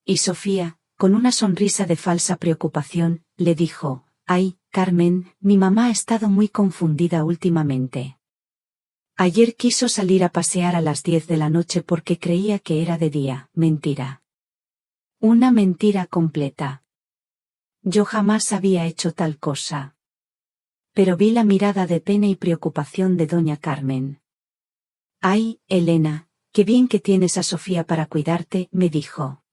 Speaker 1: Y Sofía, con una sonrisa de falsa preocupación, le dijo: «Ay, Carmen, mi mamá ha estado muy confundida últimamente. Ayer quiso salir a pasear a las 10 de la noche porque creía que era de día». Mentira. Una mentira completa. Yo jamás había hecho tal cosa. Pero vi la mirada de pena y preocupación de doña Carmen. «Ay, Elena, qué bien que tienes a Sofía para cuidarte», me dijo.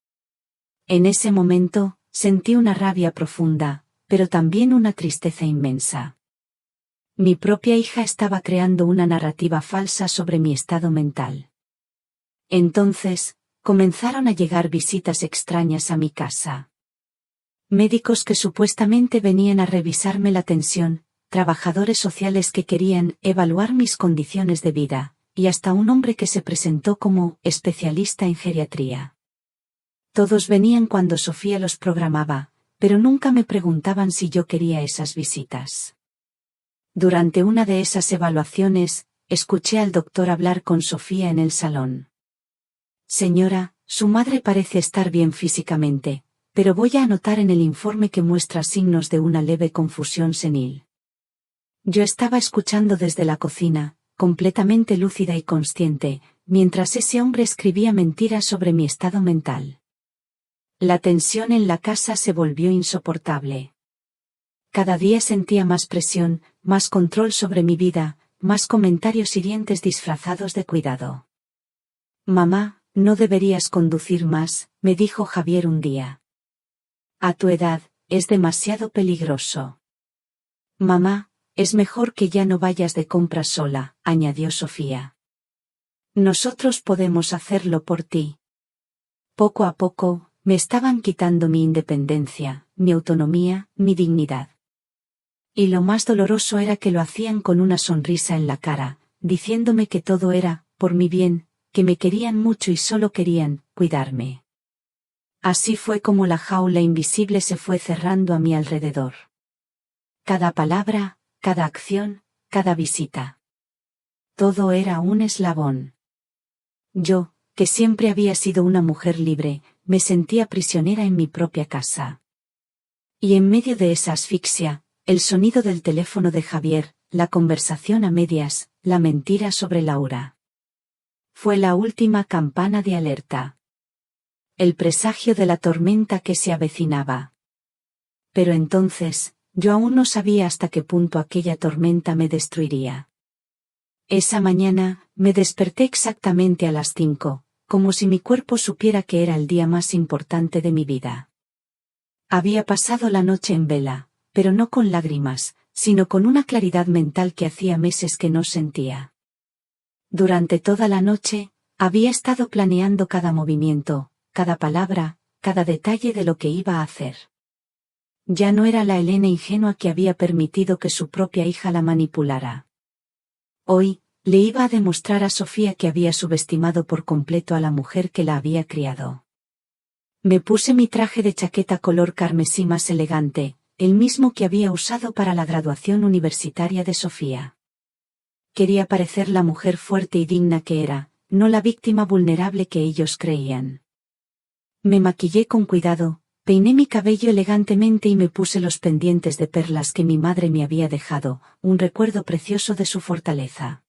Speaker 1: En ese momento, sentí una rabia profunda, pero también una tristeza inmensa. Mi propia hija estaba creando una narrativa falsa sobre mi estado mental. Entonces, comenzaron a llegar visitas extrañas a mi casa. Médicos que supuestamente venían a revisarme la tensión, trabajadores sociales que querían evaluar mis condiciones de vida, y hasta un hombre que se presentó como especialista en geriatría. Todos venían cuando Sofía los programaba, pero nunca me preguntaban si yo quería esas visitas. Durante una de esas evaluaciones, escuché al doctor hablar con Sofía en el salón. «Señora, su madre parece estar bien físicamente, pero voy a anotar en el informe que muestra signos de una leve confusión senil». Yo estaba escuchando desde la cocina, completamente lúcida y consciente, mientras ese hombre escribía mentiras sobre mi estado mental. La tensión en la casa se volvió insoportable. Cada día sentía más presión, más control sobre mi vida, más comentarios hirientes disfrazados de cuidado. Mamá, no deberías conducir más, me dijo Javier un día. A tu edad, es demasiado peligroso. Mamá, es mejor que ya no vayas de compras sola, añadió Sofía. Nosotros podemos hacerlo por ti. Poco a poco, me estaban quitando mi independencia, mi autonomía, mi dignidad. Y lo más doloroso era que lo hacían con una sonrisa en la cara, diciéndome que todo era, por mi bien, que me querían mucho y solo querían, cuidarme. Así fue como la jaula invisible se fue cerrando a mi alrededor. Cada palabra, cada acción, cada visita. Todo era un eslabón. Yo, que siempre había sido una mujer libre, me sentía prisionera en mi propia casa. Y en medio de esa asfixia, el sonido del teléfono de Javier, la conversación a medias, la mentira sobre Laura. Fue la última campana de alerta. El presagio de la tormenta que se avecinaba. Pero entonces, yo aún no sabía hasta qué punto aquella tormenta me destruiría. Esa mañana, me desperté exactamente a las 5, como si mi cuerpo supiera que era el día más importante de mi vida. Había pasado la noche en vela, pero no con lágrimas, sino con una claridad mental que hacía meses que no sentía. Durante toda la noche, había estado planeando cada movimiento, cada palabra, cada detalle de lo que iba a hacer. Ya no era la Elena ingenua que había permitido que su propia hija la manipulara. Hoy, le iba a demostrar a Sofía que había subestimado por completo a la mujer que la había criado. Me puse mi traje de chaqueta color carmesí más elegante, el mismo que había usado para la graduación universitaria de Sofía. Quería parecer la mujer fuerte y digna que era, no la víctima vulnerable que ellos creían. Me maquillé con cuidado, peiné mi cabello elegantemente y me puse los pendientes de perlas que mi madre me había dejado, un recuerdo precioso de su fortaleza.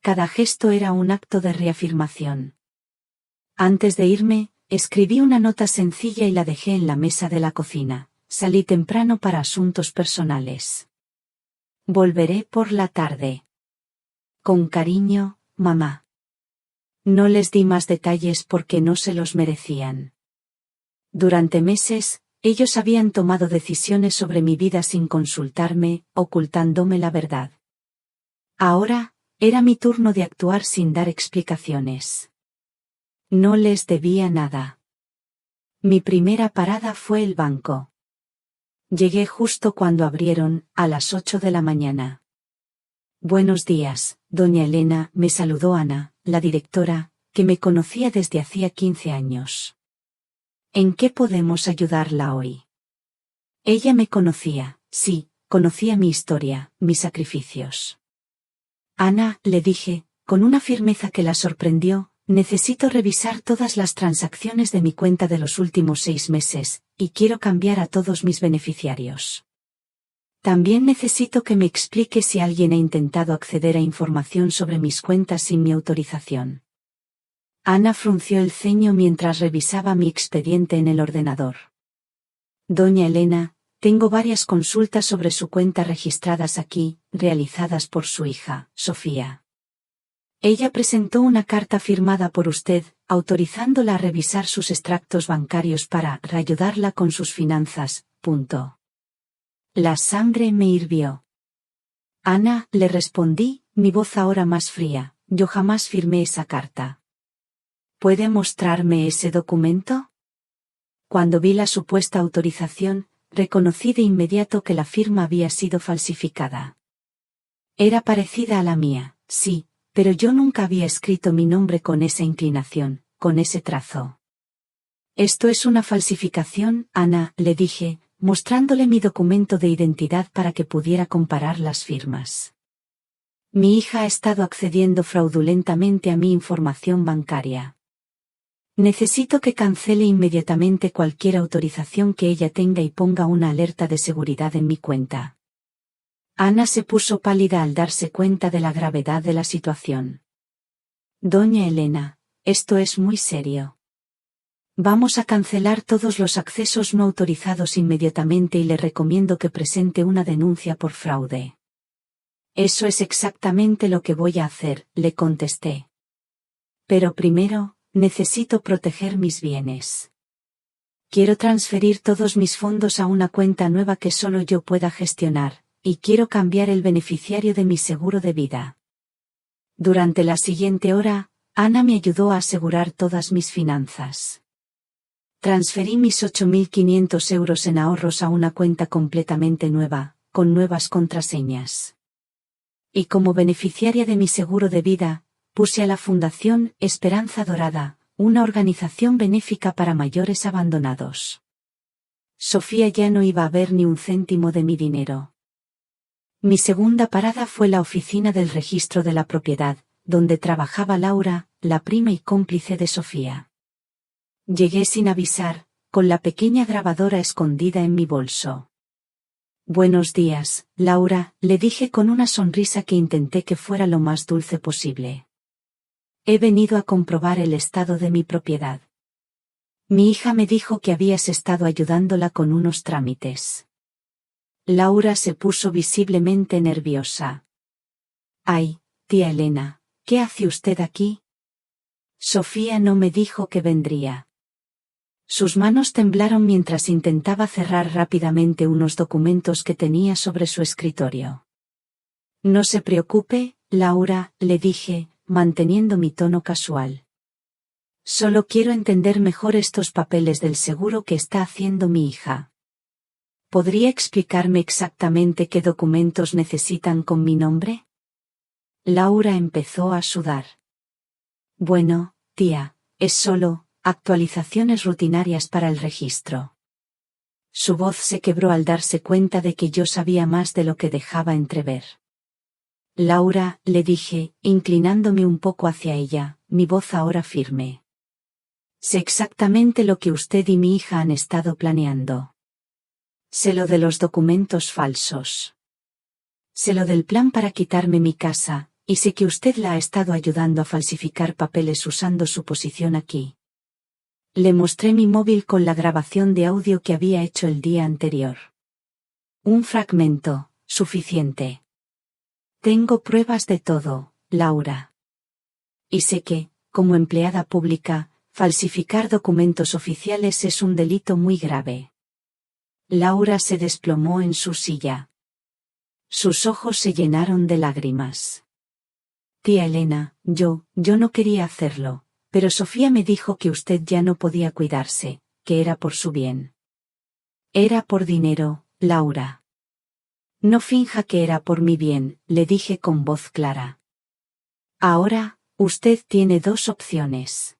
Speaker 1: Cada gesto era un acto de reafirmación. Antes de irme, escribí una nota sencilla y la dejé en la mesa de la cocina. Salí temprano para asuntos personales. Volveré por la tarde. Con cariño, mamá. No les di más detalles porque no se los merecían. Durante meses, ellos habían tomado decisiones sobre mi vida sin consultarme, ocultándome la verdad. Ahora, era mi turno de actuar sin dar explicaciones. No les debía nada. Mi primera parada fue el banco. Llegué justo cuando abrieron, a las 8 de la mañana. Buenos días, doña Elena, me saludó Ana, la directora, que me conocía desde hacía 15 años. ¿En qué podemos ayudarla hoy? Ella me conocía, sí, conocía mi historia, mis sacrificios. Ana, le dije, con una firmeza que la sorprendió, necesito revisar todas las transacciones de mi cuenta de los últimos 6 meses, y quiero cambiar a todos mis beneficiarios. También necesito que me explique si alguien ha intentado acceder a información sobre mis cuentas sin mi autorización. Ana frunció el ceño mientras revisaba mi expediente en el ordenador. Doña Elena, tengo varias consultas sobre su cuenta registradas aquí, realizadas por su hija, Sofía. Ella presentó una carta firmada por usted, autorizándola a revisar sus extractos bancarios para ayudarla con sus finanzas. La sangre me hirvió. Ana, le respondí, mi voz ahora más fría, yo jamás firmé esa carta. ¿Puede mostrarme ese documento? Cuando vi la supuesta autorización, reconocí de inmediato que la firma había sido falsificada. Era parecida a la mía, sí, pero yo nunca había escrito mi nombre con esa inclinación, con ese trazo. Esto es una falsificación, Ana, le dije, mostrándole mi documento de identidad para que pudiera comparar las firmas. Mi hija ha estado accediendo fraudulentamente a mi información bancaria. Necesito que cancele inmediatamente cualquier autorización que ella tenga y ponga una alerta de seguridad en mi cuenta. Ana se puso pálida al darse cuenta de la gravedad de la situación. Doña Elena, esto es muy serio. Vamos a cancelar todos los accesos no autorizados inmediatamente y le recomiendo que presente una denuncia por fraude. Eso es exactamente lo que voy a hacer, le contesté. Pero primero, necesito proteger mis bienes. Quiero transferir todos mis fondos a una cuenta nueva que solo yo pueda gestionar, y quiero cambiar el beneficiario de mi seguro de vida. Durante la siguiente hora, Ana me ayudó a asegurar todas mis finanzas. Transferí mis 8.500 euros en ahorros a una cuenta completamente nueva, con nuevas contraseñas. Y como beneficiaria de mi seguro de vida, puse a la Fundación Esperanza Dorada, una organización benéfica para mayores abandonados. Sofía ya no iba a ver ni un céntimo de mi dinero. Mi segunda parada fue la oficina del registro de la propiedad, donde trabajaba Laura, la prima y cómplice de Sofía. Llegué sin avisar, con la pequeña grabadora escondida en mi bolso. Buenos días, Laura, le dije con una sonrisa que intenté que fuera lo más dulce posible. He venido a comprobar el estado de mi propiedad. Mi hija me dijo que habías estado ayudándola con unos trámites. Laura se puso visiblemente nerviosa. Ay, tía Elena, ¿qué hace usted aquí? Sofía no me dijo que vendría. Sus manos temblaron mientras intentaba cerrar rápidamente unos documentos que tenía sobre su escritorio. No se preocupe, Laura, le dije, manteniendo mi tono casual. Solo quiero entender mejor estos papeles del seguro que está haciendo mi hija. ¿Podría explicarme exactamente qué documentos necesitan con mi nombre? Laura empezó a sudar. Bueno, tía, es solo actualizaciones rutinarias para el registro. Su voz se quebró al darse cuenta de que yo sabía más de lo que dejaba entrever. Laura, le dije, inclinándome un poco hacia ella, mi voz ahora firme. Sé exactamente lo que usted y mi hija han estado planeando. Sé lo de los documentos falsos. Sé lo del plan para quitarme mi casa, y sé que usted la ha estado ayudando a falsificar papeles usando su posición aquí. Le mostré mi móvil con la grabación de audio que había hecho el día anterior. Un fragmento, suficiente. Tengo pruebas de todo, Laura. Y sé que, como empleada pública, falsificar documentos oficiales es un delito muy grave. Laura se desplomó en su silla. Sus ojos se llenaron de lágrimas. Tía Elena, yo no quería hacerlo. Pero Sofía me dijo que usted ya no podía cuidarse, que era por su bien. Era por dinero, Laura. No finja que era por mi bien, le dije con voz clara. Ahora, usted tiene dos opciones.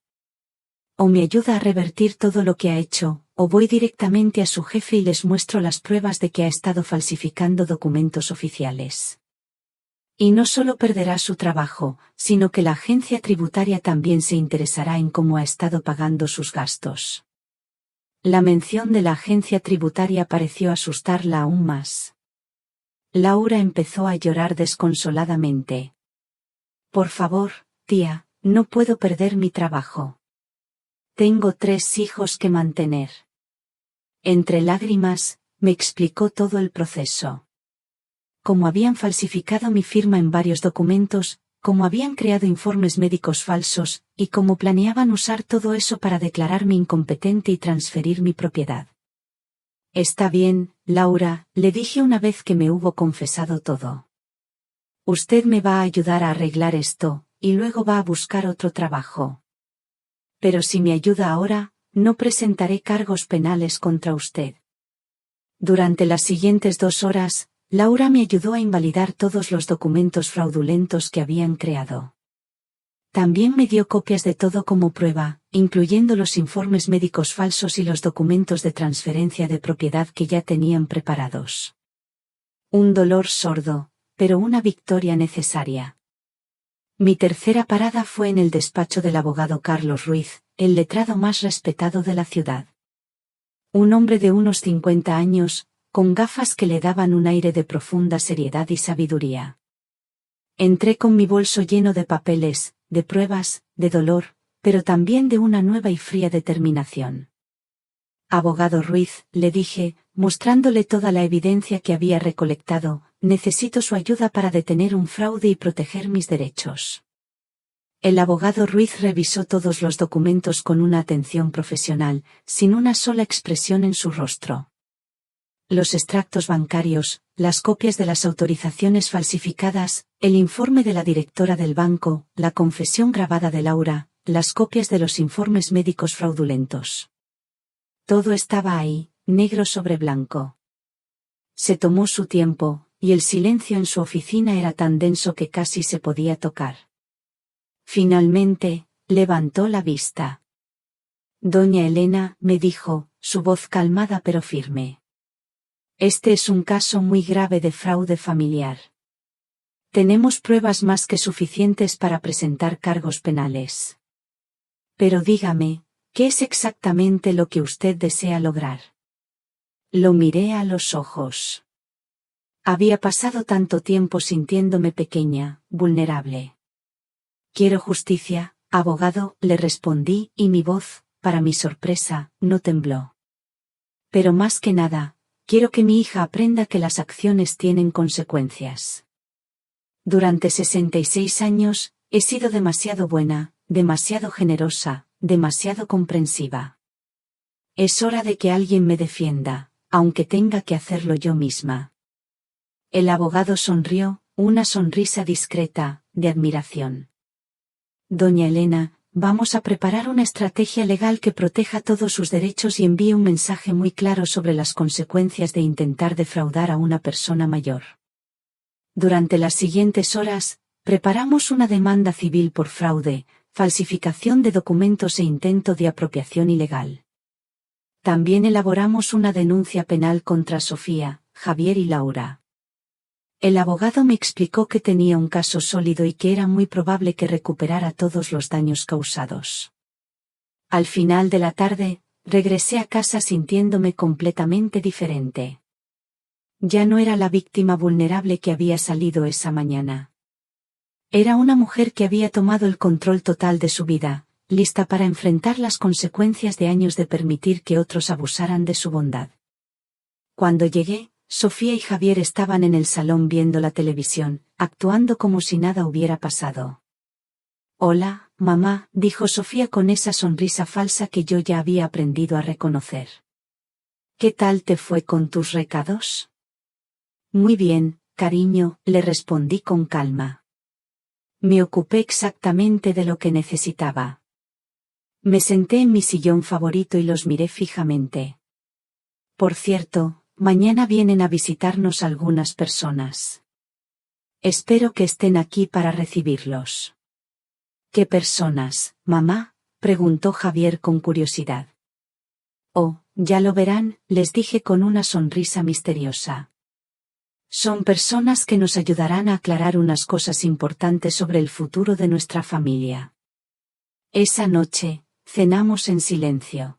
Speaker 1: O me ayuda a revertir todo lo que ha hecho, o voy directamente a su jefe y les muestro las pruebas de que ha estado falsificando documentos oficiales. Y no solo perderá su trabajo, sino que la agencia tributaria también se interesará en cómo ha estado pagando sus gastos. La mención de la agencia tributaria pareció asustarla aún más. Laura empezó a llorar desconsoladamente. Por favor, tía, no puedo perder mi trabajo. Tengo 3 hijos que mantener. Entre lágrimas, me explicó todo el proceso. Cómo habían falsificado mi firma en varios documentos, cómo habían creado informes médicos falsos, y cómo planeaban usar todo eso para declararme incompetente y transferir mi propiedad. Está bien, Laura, le dije una vez que me hubo confesado todo. Usted me va a ayudar a arreglar esto, y luego va a buscar otro trabajo. Pero si me ayuda ahora, no presentaré cargos penales contra usted. Durante las siguientes 2 horas, Laura me ayudó a invalidar todos los documentos fraudulentos que habían creado. También me dio copias de todo como prueba, incluyendo los informes médicos falsos y los documentos de transferencia de propiedad que ya tenían preparados. Un dolor sordo, pero una victoria necesaria. Mi tercera parada fue en el despacho del abogado Carlos Ruiz, el letrado más respetado de la ciudad. Un hombre de unos 50 años, con gafas que le daban un aire de profunda seriedad y sabiduría. Entré con mi bolso lleno de papeles, de pruebas, de dolor, pero también de una nueva y fría determinación. Abogado Ruiz, le dije, mostrándole toda la evidencia que había recolectado, necesito su ayuda para detener un fraude y proteger mis derechos. El abogado Ruiz revisó todos los documentos con una atención profesional, sin una sola expresión en su rostro. Los extractos bancarios, las copias de las autorizaciones falsificadas, el informe de la directora del banco, la confesión grabada de Laura, las copias de los informes médicos fraudulentos. Todo estaba ahí, negro sobre blanco. Se tomó su tiempo, y el silencio en su oficina era tan denso que casi se podía tocar. Finalmente, levantó la vista. Doña Elena, me dijo, su voz calmada pero firme. Este es un caso muy grave de fraude familiar. Tenemos pruebas más que suficientes para presentar cargos penales. Pero dígame, ¿qué es exactamente lo que usted desea lograr? Lo miré a los ojos. Había pasado tanto tiempo sintiéndome pequeña, vulnerable. Quiero justicia, abogado, le respondí, y mi voz, para mi sorpresa, no tembló. Pero más que nada, quiero que mi hija aprenda que las acciones tienen consecuencias. Durante 66 años, he sido demasiado buena, demasiado generosa, demasiado comprensiva. Es hora de que alguien me defienda, aunque tenga que hacerlo yo misma. El abogado sonrió, una sonrisa discreta, de admiración. Doña Elena, vamos a preparar una estrategia legal que proteja todos sus derechos y envíe un mensaje muy claro sobre las consecuencias de intentar defraudar a una persona mayor. Durante las siguientes horas, preparamos una demanda civil por fraude, falsificación de documentos e intento de apropiación ilegal. También elaboramos una denuncia penal contra Sofía, Javier y Laura. El abogado me explicó que tenía un caso sólido y que era muy probable que recuperara todos los daños causados. Al final de la tarde, regresé a casa sintiéndome completamente diferente. Ya no era la víctima vulnerable que había salido esa mañana. Era una mujer que había tomado el control total de su vida, lista para enfrentar las consecuencias de años de permitir que otros abusaran de su bondad. Cuando llegué, Sofía y Javier estaban en el salón viendo la televisión, actuando como si nada hubiera pasado. Hola, mamá, dijo Sofía con esa sonrisa falsa que yo ya había aprendido a reconocer. ¿Qué tal te fue con tus recados? Muy bien, cariño, le respondí con calma. Me ocupé exactamente de lo que necesitaba. Me senté en mi sillón favorito y los miré fijamente. Por cierto, mañana vienen a visitarnos algunas personas. Espero que estén aquí para recibirlos. ¿Qué personas, mamá?, preguntó Javier con curiosidad. Oh, ya lo verán, les dije con una sonrisa misteriosa. Son personas que nos ayudarán a aclarar unas cosas importantes sobre el futuro de nuestra familia. Esa noche, cenamos en silencio.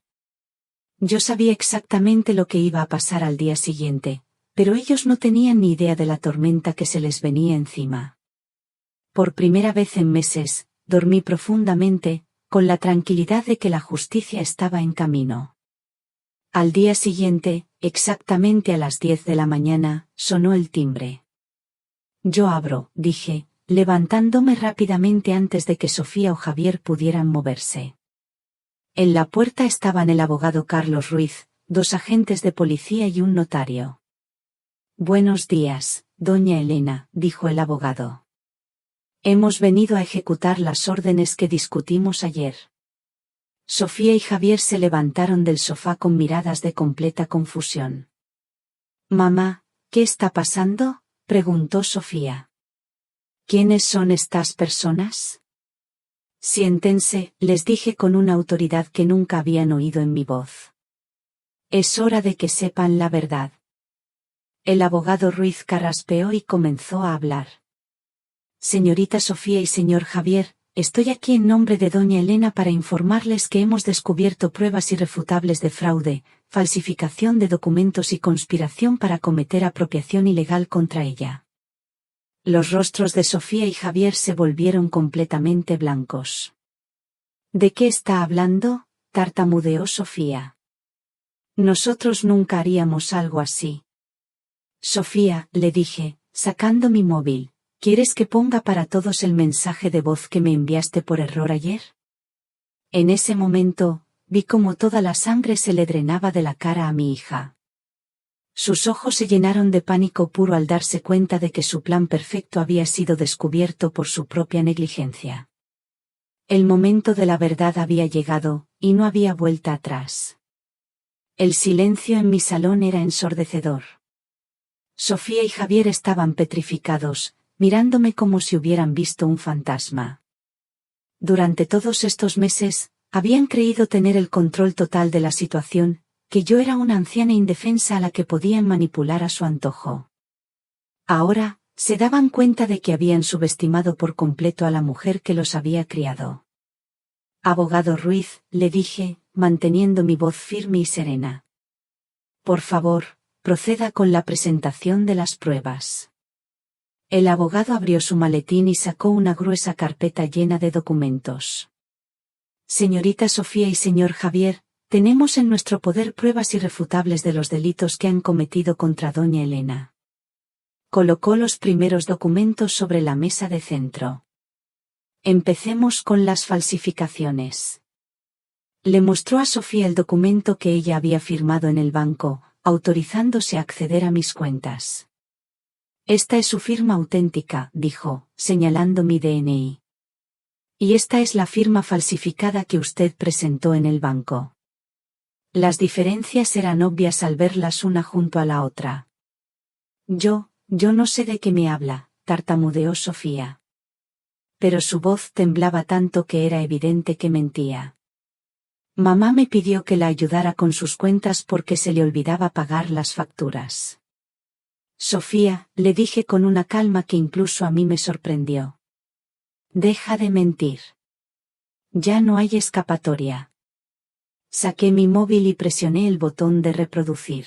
Speaker 1: Yo sabía exactamente lo que iba a pasar al día siguiente, pero ellos no tenían ni idea de la tormenta que se les venía encima. Por primera vez en meses, dormí profundamente, con la tranquilidad de que la justicia estaba en camino. Al día siguiente, exactamente a las 10 de la mañana, sonó el timbre. Yo abro, dije, levantándome rápidamente antes de que Sofía o Javier pudieran moverse. En la puerta estaban el abogado Carlos Ruiz, 2 agentes de policía y un notario. Buenos días, doña Elena, dijo el abogado. Hemos venido a ejecutar las órdenes que discutimos ayer. Sofía y Javier se levantaron del sofá con miradas de completa confusión. Mamá, ¿qué está pasando?, preguntó Sofía. ¿Quiénes son estas personas? Siéntense, les dije con una autoridad que nunca habían oído en mi voz. Es hora de que sepan la verdad. El abogado Ruiz carraspeó y comenzó a hablar. Señorita Sofía y señor Javier, estoy aquí en nombre de doña Elena para informarles que hemos descubierto pruebas irrefutables de fraude, falsificación de documentos y conspiración para cometer apropiación ilegal contra ella. Los rostros de Sofía y Javier se volvieron completamente blancos. ¿De qué está hablando?, tartamudeó Sofía. Nosotros nunca haríamos algo así. Sofía, le dije, sacando mi móvil. ¿Quieres que ponga para todos el mensaje de voz que me enviaste por error ayer? En ese momento, vi cómo toda la sangre se le drenaba de la cara a mi hija. Sus ojos se llenaron de pánico puro al darse cuenta de que su plan perfecto había sido descubierto por su propia negligencia. El momento de la verdad había llegado, y no había vuelta atrás. El silencio en mi salón era ensordecedor. Sofía y Javier estaban petrificados, mirándome como si hubieran visto un fantasma. Durante todos estos meses, habían creído tener el control total de la situación, que yo era una anciana indefensa a la que podían manipular a su antojo. Ahora, se daban cuenta de que habían subestimado por completo a la mujer que los había criado. Abogado Ruiz, le dije, manteniendo mi voz firme y serena. Por favor, proceda con la presentación de las pruebas. El abogado abrió su maletín y sacó una gruesa carpeta llena de documentos. Señorita Sofía y señor Javier, tenemos en nuestro poder pruebas irrefutables de los delitos que han cometido contra doña Elena. Colocó los primeros documentos sobre la mesa de centro. Empecemos con las falsificaciones. Le mostró a Sofía el documento que ella había firmado en el banco, autorizándose a acceder a mis cuentas. Esta es su firma auténtica, dijo, señalando mi DNI. Y esta es la firma falsificada que usted presentó en el banco. Las diferencias eran obvias al verlas una junto a la otra. Yo no sé de qué me habla, tartamudeó Sofía. Pero su voz temblaba tanto que era evidente que mentía. Mamá me pidió que la ayudara con sus cuentas porque se le olvidaba pagar las facturas. Sofía, le dije con una calma que incluso a mí me sorprendió. Deja de mentir. Ya no hay escapatoria. Saqué mi móvil y presioné el botón de reproducir.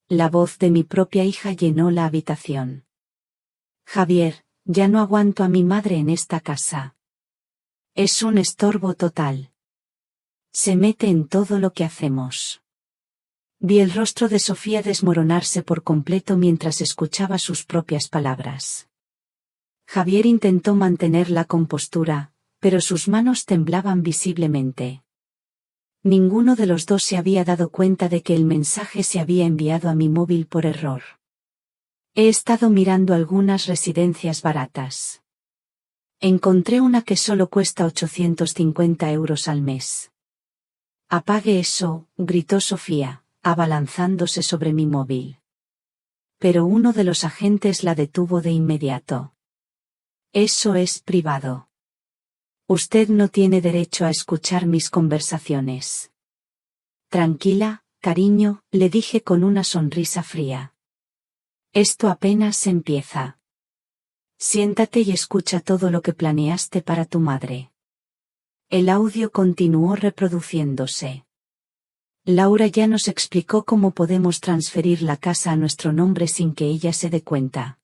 Speaker 1: La voz de mi propia hija llenó la habitación. Javier, ya no aguanto a mi madre en esta casa. Es un estorbo total. Se mete en todo lo que hacemos. Vi el rostro de Sofía desmoronarse por completo mientras escuchaba sus propias palabras. Javier intentó mantener la compostura, pero sus manos temblaban visiblemente. Ninguno de los dos se había dado cuenta de que el mensaje se había enviado a mi móvil por error. He estado mirando algunas residencias baratas. Encontré una que solo cuesta 850 euros al mes. Apague eso, gritó Sofía, abalanzándose sobre mi móvil. Pero uno de los agentes la detuvo de inmediato. Eso es privado. Usted no tiene derecho a escuchar mis conversaciones. Tranquila, cariño, le dije con una sonrisa fría. Esto apenas empieza. Siéntate y escucha todo lo que planeaste para tu madre. El audio continuó reproduciéndose. Laura ya nos explicó cómo podemos transferir la casa a nuestro nombre sin que ella se dé cuenta.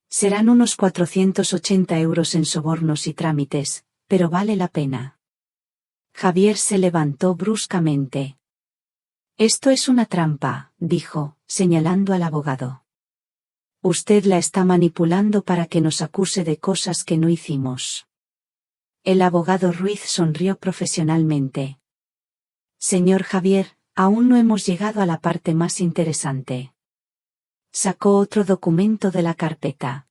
Speaker 1: Serán unos 480 euros en sobornos y trámites, pero vale la pena. Javier se levantó bruscamente. Esto es una trampa, dijo, señalando al abogado. Usted la está manipulando para que nos acuse de cosas que no hicimos. El abogado Ruiz sonrió profesionalmente. Señor Javier, aún no hemos llegado a la parte más interesante. Sacó otro documento de la carpeta.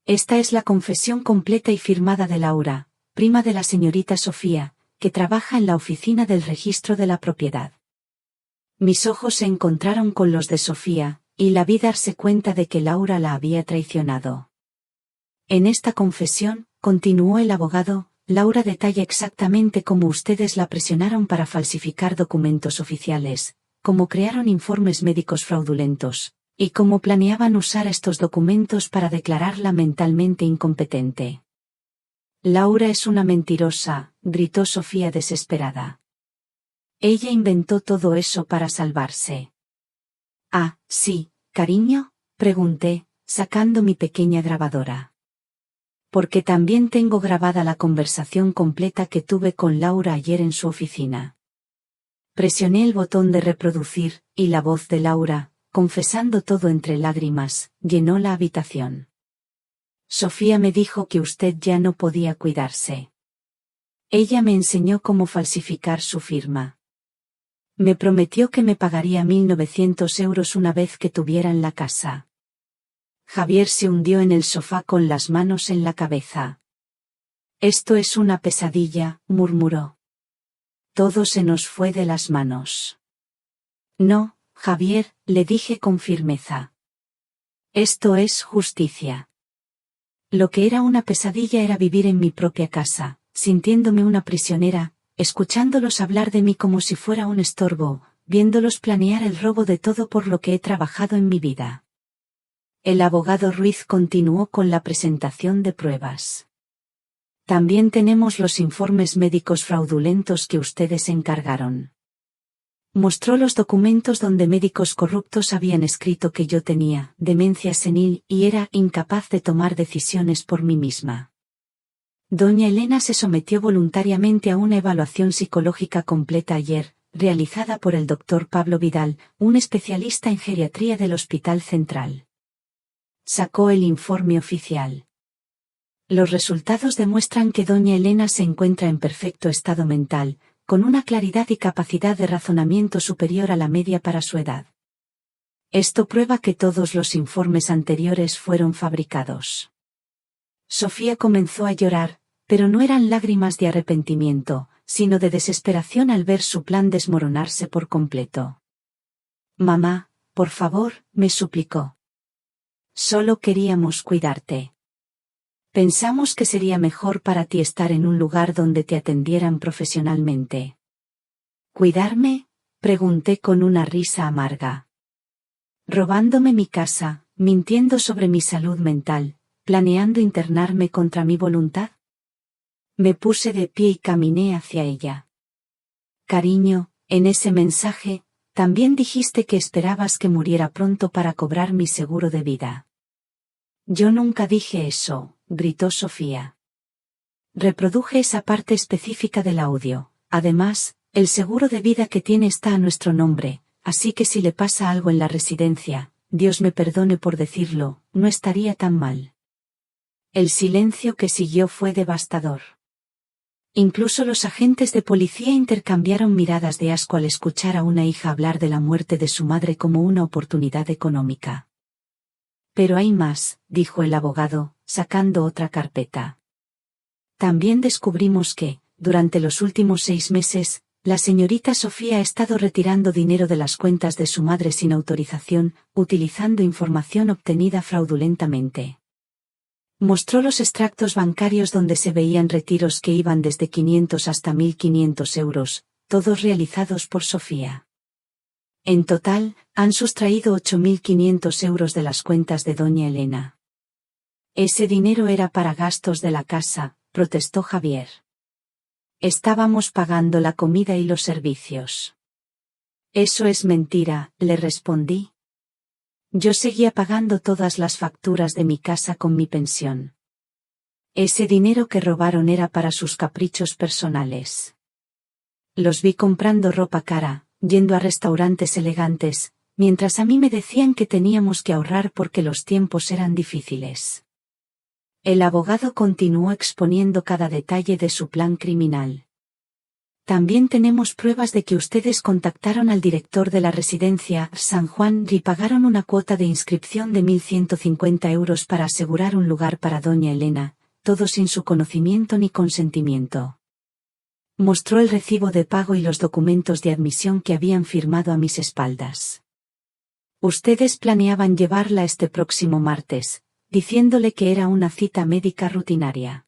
Speaker 1: Esta es la confesión completa y firmada de Laura, prima de la señorita Sofía, que trabaja en la oficina del registro de la propiedad. Mis ojos se encontraron con los de Sofía, y la vi darse cuenta de que Laura la había traicionado. En esta confesión, continuó el abogado, Laura detalla exactamente cómo ustedes la presionaron para falsificar documentos oficiales, cómo crearon informes médicos fraudulentos, y cómo planeaban usar estos documentos para declararla mentalmente incompetente. Laura es una mentirosa, gritó Sofía desesperada. Ella inventó todo eso para salvarse. Ah, sí, cariño, pregunté, sacando mi pequeña grabadora. Porque también tengo grabada la conversación completa que tuve con Laura ayer en su oficina. Presioné el botón de reproducir, y la voz de Laura, confesando todo entre lágrimas, llenó la habitación. Sofía me dijo que usted ya no podía cuidarse. Ella me enseñó cómo falsificar su firma. Me prometió que me pagaría 1.900 euros una vez que tuvieran la casa. Javier se hundió en el sofá con las manos en la cabeza. Esto es una pesadilla, murmuró. Todo se nos fue de las manos. No, Javier, le dije con firmeza. Esto es justicia. Lo que era una pesadilla era vivir en mi propia casa, sintiéndome una prisionera, escuchándolos hablar de mí como si fuera un estorbo, viéndolos planear el robo de todo por lo que he trabajado en mi vida. El abogado Ruiz continuó con la presentación de pruebas. También tenemos los informes médicos fraudulentos que ustedes encargaron. Mostró los documentos donde médicos corruptos habían escrito que yo tenía demencia senil y era incapaz de tomar decisiones por mí misma. Doña Elena se sometió voluntariamente a una evaluación psicológica completa ayer, realizada por el doctor Pablo Vidal, un especialista en geriatría del Hospital Central. Sacó el informe oficial. Los resultados demuestran que doña Elena se encuentra en perfecto estado mental, con una claridad y capacidad de razonamiento superior a la media para su edad. Esto prueba que todos los informes anteriores fueron fabricados. Sofía comenzó a llorar, pero no eran lágrimas de arrepentimiento, sino de desesperación al ver su plan desmoronarse por completo. Mamá, por favor, me suplicó. Solo queríamos cuidarte. Pensamos que sería mejor para ti estar en un lugar donde te atendieran profesionalmente. ¿Cuidarme?, pregunté con una risa amarga. Robándome mi casa, mintiendo sobre mi salud mental, planeando internarme contra mi voluntad. Me puse de pie y caminé hacia ella. Cariño, en ese mensaje, también dijiste que esperabas que muriera pronto para cobrar mi seguro de vida. Yo nunca dije eso, gritó Sofía. Reproduje esa parte específica del audio. Además, el seguro de vida que tiene está a nuestro nombre, así que si le pasa algo en la residencia, Dios me perdone por decirlo, no estaría tan mal. El silencio que siguió fue devastador. Incluso los agentes de policía intercambiaron miradas de asco al escuchar a una hija hablar de la muerte de su madre como una oportunidad económica. Pero hay más, dijo el abogado, sacando otra carpeta. También descubrimos que, durante los últimos 6 meses, la señorita Sofía ha estado retirando dinero de las cuentas de su madre sin autorización, utilizando información obtenida fraudulentamente. Mostró los extractos bancarios donde se veían retiros que iban desde 500 hasta 1.500 euros, todos realizados por Sofía. En total, han sustraído 8.500 euros de las cuentas de doña Elena. Ese dinero era para gastos de la casa, protestó Javier. Estábamos pagando la comida y los servicios. Eso es mentira, le respondí. Yo seguía pagando todas las facturas de mi casa con mi pensión. Ese dinero que robaron era para sus caprichos personales. Los vi comprando ropa cara, yendo a restaurantes elegantes, mientras a mí me decían que teníamos que ahorrar porque los tiempos eran difíciles. El abogado continuó exponiendo cada detalle de su plan criminal. También tenemos pruebas de que ustedes contactaron al director de la residencia San Juan y pagaron una cuota de inscripción de 1.150 euros para asegurar un lugar para doña Elena, todo sin su conocimiento ni consentimiento. Mostró el recibo de pago y los documentos de admisión que habían firmado a mis espaldas. Ustedes planeaban llevarla este próximo martes, diciéndole que era una cita médica rutinaria.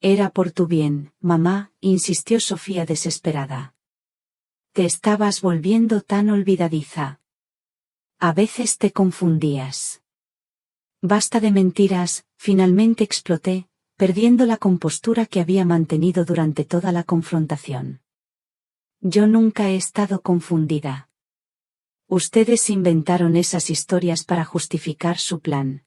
Speaker 1: Era por tu bien, mamá, insistió Sofía desesperada. Te estabas volviendo tan olvidadiza. A veces te confundías. Basta de mentiras, finalmente exploté, perdiendo la compostura que había mantenido durante toda la confrontación. Yo nunca he estado confundida. Ustedes inventaron esas historias para justificar su plan.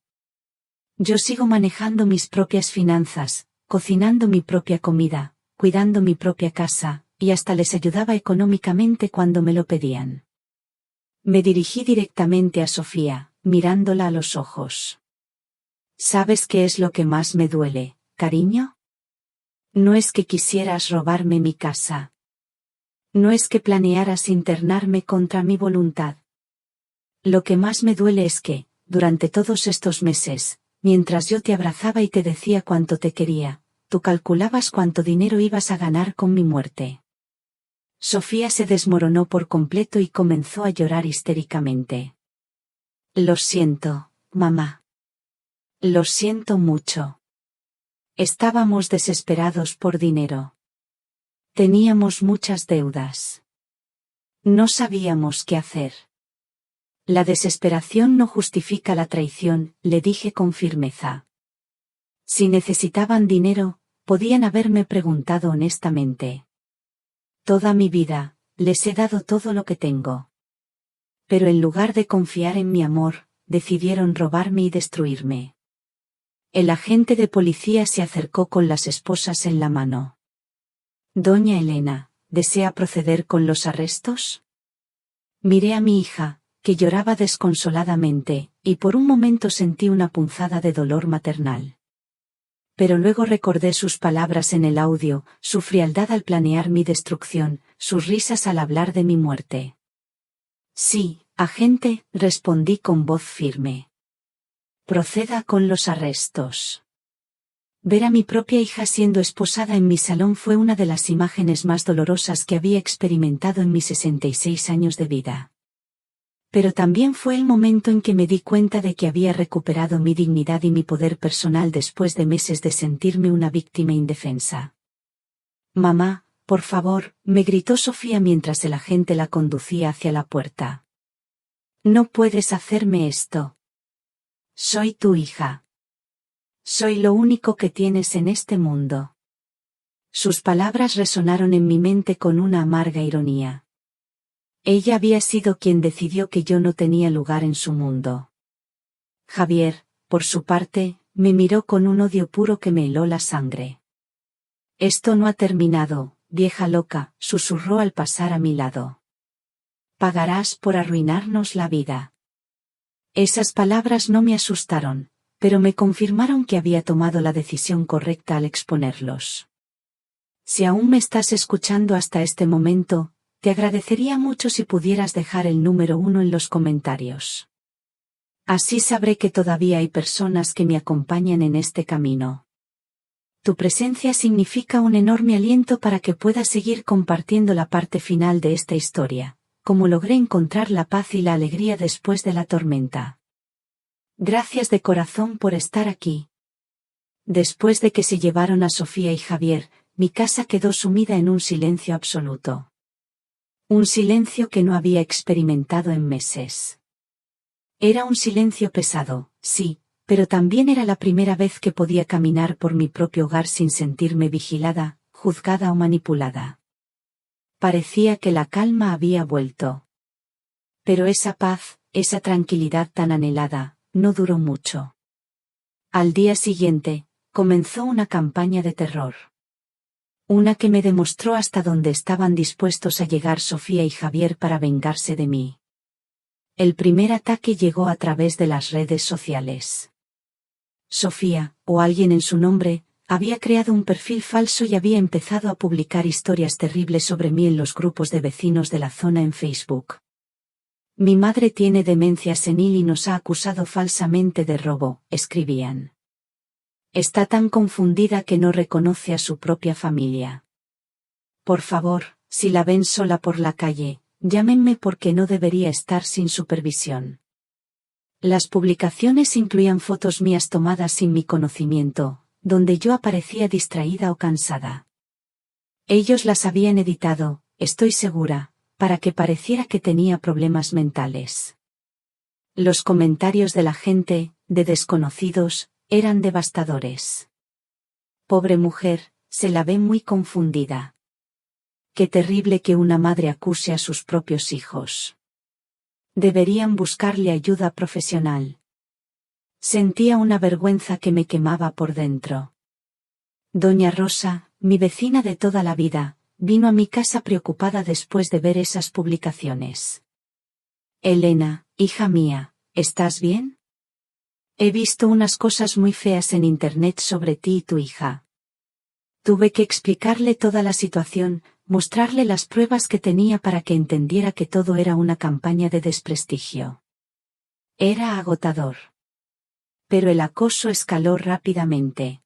Speaker 1: Yo sigo manejando mis propias finanzas, cocinando mi propia comida, cuidando mi propia casa, y hasta les ayudaba económicamente cuando me lo pedían. Me dirigí directamente a Sofía, mirándola a los ojos. ¿Sabes qué es lo que más me duele, cariño? No es que quisieras robarme mi casa. No es que planearas internarme contra mi voluntad. Lo que más me duele es que, durante todos estos meses, mientras yo te abrazaba y te decía cuánto te quería, tú calculabas cuánto dinero ibas a ganar con mi muerte. Sofía se desmoronó por completo y comenzó a llorar histéricamente. Lo siento, mamá. Lo siento mucho. Estábamos desesperados por dinero. Teníamos muchas deudas. No sabíamos qué hacer. La desesperación no justifica la traición, le dije con firmeza. Si necesitaban dinero, podían haberme preguntado honestamente. Toda mi vida, les he dado todo lo que tengo. Pero en lugar de confiar en mi amor, decidieron robarme y destruirme. El agente de policía se acercó con las esposas en la mano. Doña Elena, ¿desea proceder con los arrestos? Miré a mi hija, que lloraba desconsoladamente, y por un momento sentí una punzada de dolor maternal. Pero luego recordé sus palabras en el audio, su frialdad al planear mi destrucción, sus risas al hablar de mi muerte. Sí, agente, respondí con voz firme. Proceda con los arrestos. Ver a mi propia hija siendo esposada en mi salón fue una de las imágenes más dolorosas que había experimentado en mis 66 años de vida. Pero también fue el momento en que me di cuenta de que había recuperado mi dignidad y mi poder personal después de meses de sentirme una víctima indefensa. Mamá, por favor, me gritó Sofía mientras el agente la conducía hacia la puerta. No puedes hacerme esto. Soy tu hija. Soy lo único que tienes en este mundo. Sus palabras resonaron en mi mente con una amarga ironía. Ella había sido quien decidió que yo no tenía lugar en su mundo. Javier, por su parte, me miró con un odio puro que me heló la sangre. Esto no ha terminado, vieja loca, susurró al pasar a mi lado. Pagarás por arruinarnos la vida. Esas palabras no me asustaron, pero me confirmaron que había tomado la decisión correcta al exponerlos. Si aún me estás escuchando hasta este momento, te agradecería mucho si pudieras dejar el número 1 en los comentarios. Así sabré que todavía hay personas que me acompañan en este camino. Tu presencia significa un enorme aliento para que pueda seguir compartiendo la parte final de esta historia, como logré encontrar la paz y la alegría después de la tormenta. Gracias de corazón por estar aquí. Después de que se llevaron a Sofía y Javier, mi casa quedó sumida en un silencio absoluto. Un silencio que no había experimentado en meses. Era un silencio pesado, sí, pero también era la primera vez que podía caminar por mi propio hogar sin sentirme vigilada, juzgada o manipulada. Parecía que la calma había vuelto. Pero esa paz, esa tranquilidad tan anhelada, no duró mucho. Al día siguiente, comenzó una campaña de terror. Una que me demostró hasta dónde estaban dispuestos a llegar Sofía y Javier para vengarse de mí. El primer ataque llegó a través de las redes sociales. Sofía, o alguien en su nombre, había creado un perfil falso y había empezado a publicar historias terribles sobre mí en los grupos de vecinos de la zona en Facebook. Mi madre tiene demencia senil y nos ha acusado falsamente de robo, escribían. Está tan confundida que no reconoce a su propia familia. Por favor, si la ven sola por la calle, llámenme porque no debería estar sin supervisión. Las publicaciones incluían fotos mías tomadas sin mi conocimiento, donde yo aparecía distraída o cansada. Ellos las habían editado, estoy segura, para que pareciera que tenía problemas mentales. Los comentarios de la gente, de desconocidos, eran devastadores. Pobre mujer, se la ve muy confundida. Qué terrible que una madre acuse a sus propios hijos. Deberían buscarle ayuda profesional. Sentía una vergüenza que me quemaba por dentro. Doña Rosa, mi vecina de toda la vida, vino a mi casa preocupada después de ver esas publicaciones. Elena, hija mía, ¿estás bien? He visto unas cosas muy feas en internet sobre ti y tu hija. Tuve que explicarle toda la situación, mostrarle las pruebas que tenía para que entendiera que todo era una campaña de desprestigio. Era agotador. Pero el acoso escaló rápidamente.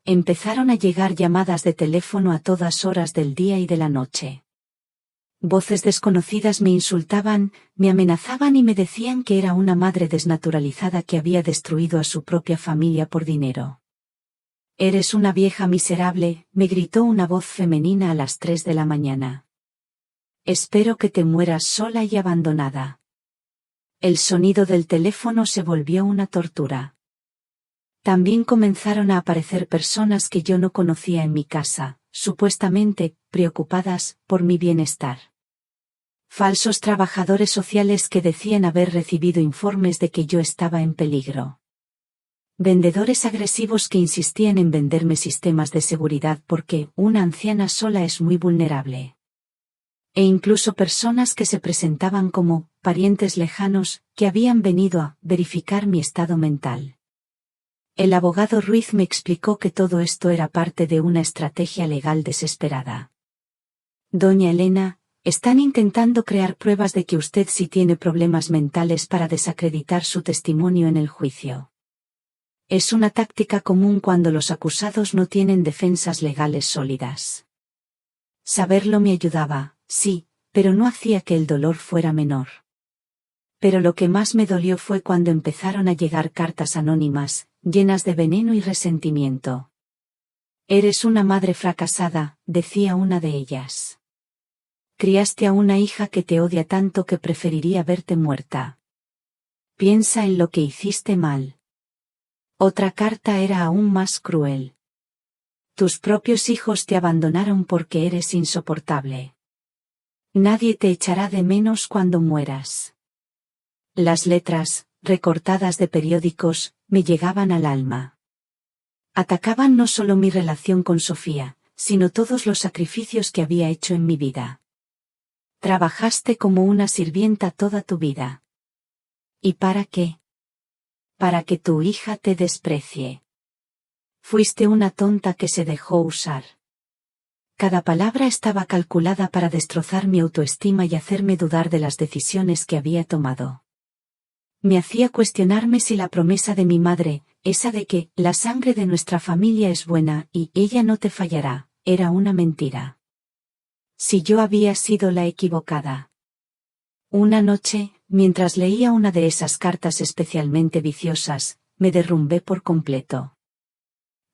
Speaker 1: Empezaron a llegar llamadas de teléfono a todas horas del día y de la noche. Voces desconocidas me insultaban, me amenazaban y me decían que era una madre desnaturalizada que había destruido a su propia familia por dinero. «Eres una vieja miserable», me gritó una voz femenina a las 3 de la mañana. «Espero que te mueras sola y abandonada». El sonido del teléfono se volvió una tortura. También comenzaron a aparecer personas que yo no conocía en mi casa, supuestamente preocupadas por mi bienestar. Falsos trabajadores sociales que decían haber recibido informes de que yo estaba en peligro. Vendedores agresivos que insistían en venderme sistemas de seguridad porque una anciana sola es muy vulnerable. E incluso personas que se presentaban como parientes lejanos que habían venido a verificar mi estado mental. El abogado Ruiz me explicó que todo esto era parte de una estrategia legal desesperada. Doña Elena, están intentando crear pruebas de que usted sí tiene problemas mentales para desacreditar su testimonio en el juicio. Es una táctica común cuando los acusados no tienen defensas legales sólidas. Saberlo me ayudaba, sí, pero no hacía que el dolor fuera menor. Pero lo que más me dolió fue cuando empezaron a llegar cartas anónimas, llenas de veneno y resentimiento. «Eres una madre fracasada», decía una de ellas. «Criaste a una hija que te odia tanto que preferiría verte muerta. Piensa en lo que hiciste mal». Otra carta era aún más cruel. «Tus propios hijos te abandonaron porque eres insoportable. Nadie te echará de menos cuando mueras». Las letras, recortadas de periódicos, me llegaban al alma. Atacaban no solo mi relación con Sofía, sino todos los sacrificios que había hecho en mi vida. Trabajaste como una sirvienta toda tu vida. ¿Y para qué? Para que tu hija te desprecie. Fuiste una tonta que se dejó usar. Cada palabra estaba calculada para destrozar mi autoestima y hacerme dudar de las decisiones que había tomado. Me hacía cuestionarme si la promesa de mi madre, esa de que la sangre de nuestra familia es buena y ella no te fallará, era una mentira. Si yo había sido la equivocada. Una noche, mientras leía una de esas cartas especialmente viciosas, me derrumbé por completo.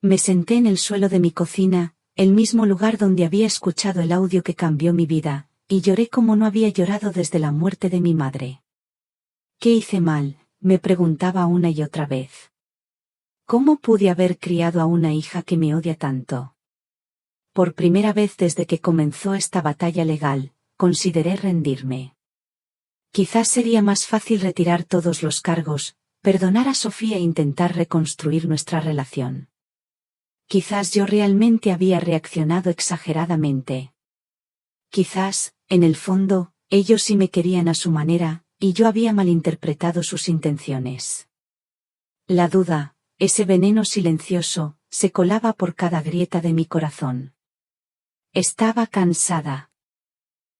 Speaker 1: Me senté en el suelo de mi cocina, el mismo lugar donde había escuchado el audio que cambió mi vida, y lloré como no había llorado desde la muerte de mi madre. ¿Qué hice mal?, me preguntaba una y otra vez. ¿Cómo pude haber criado a una hija que me odia tanto? Por primera vez desde que comenzó esta batalla legal, consideré rendirme. Quizás sería más fácil retirar todos los cargos, perdonar a Sofía e intentar reconstruir nuestra relación. Quizás yo realmente había reaccionado exageradamente. Quizás, en el fondo, ellos sí me querían a su manera, y yo había malinterpretado sus intenciones. La duda, ese veneno silencioso, se colaba por cada grieta de mi corazón. Estaba cansada.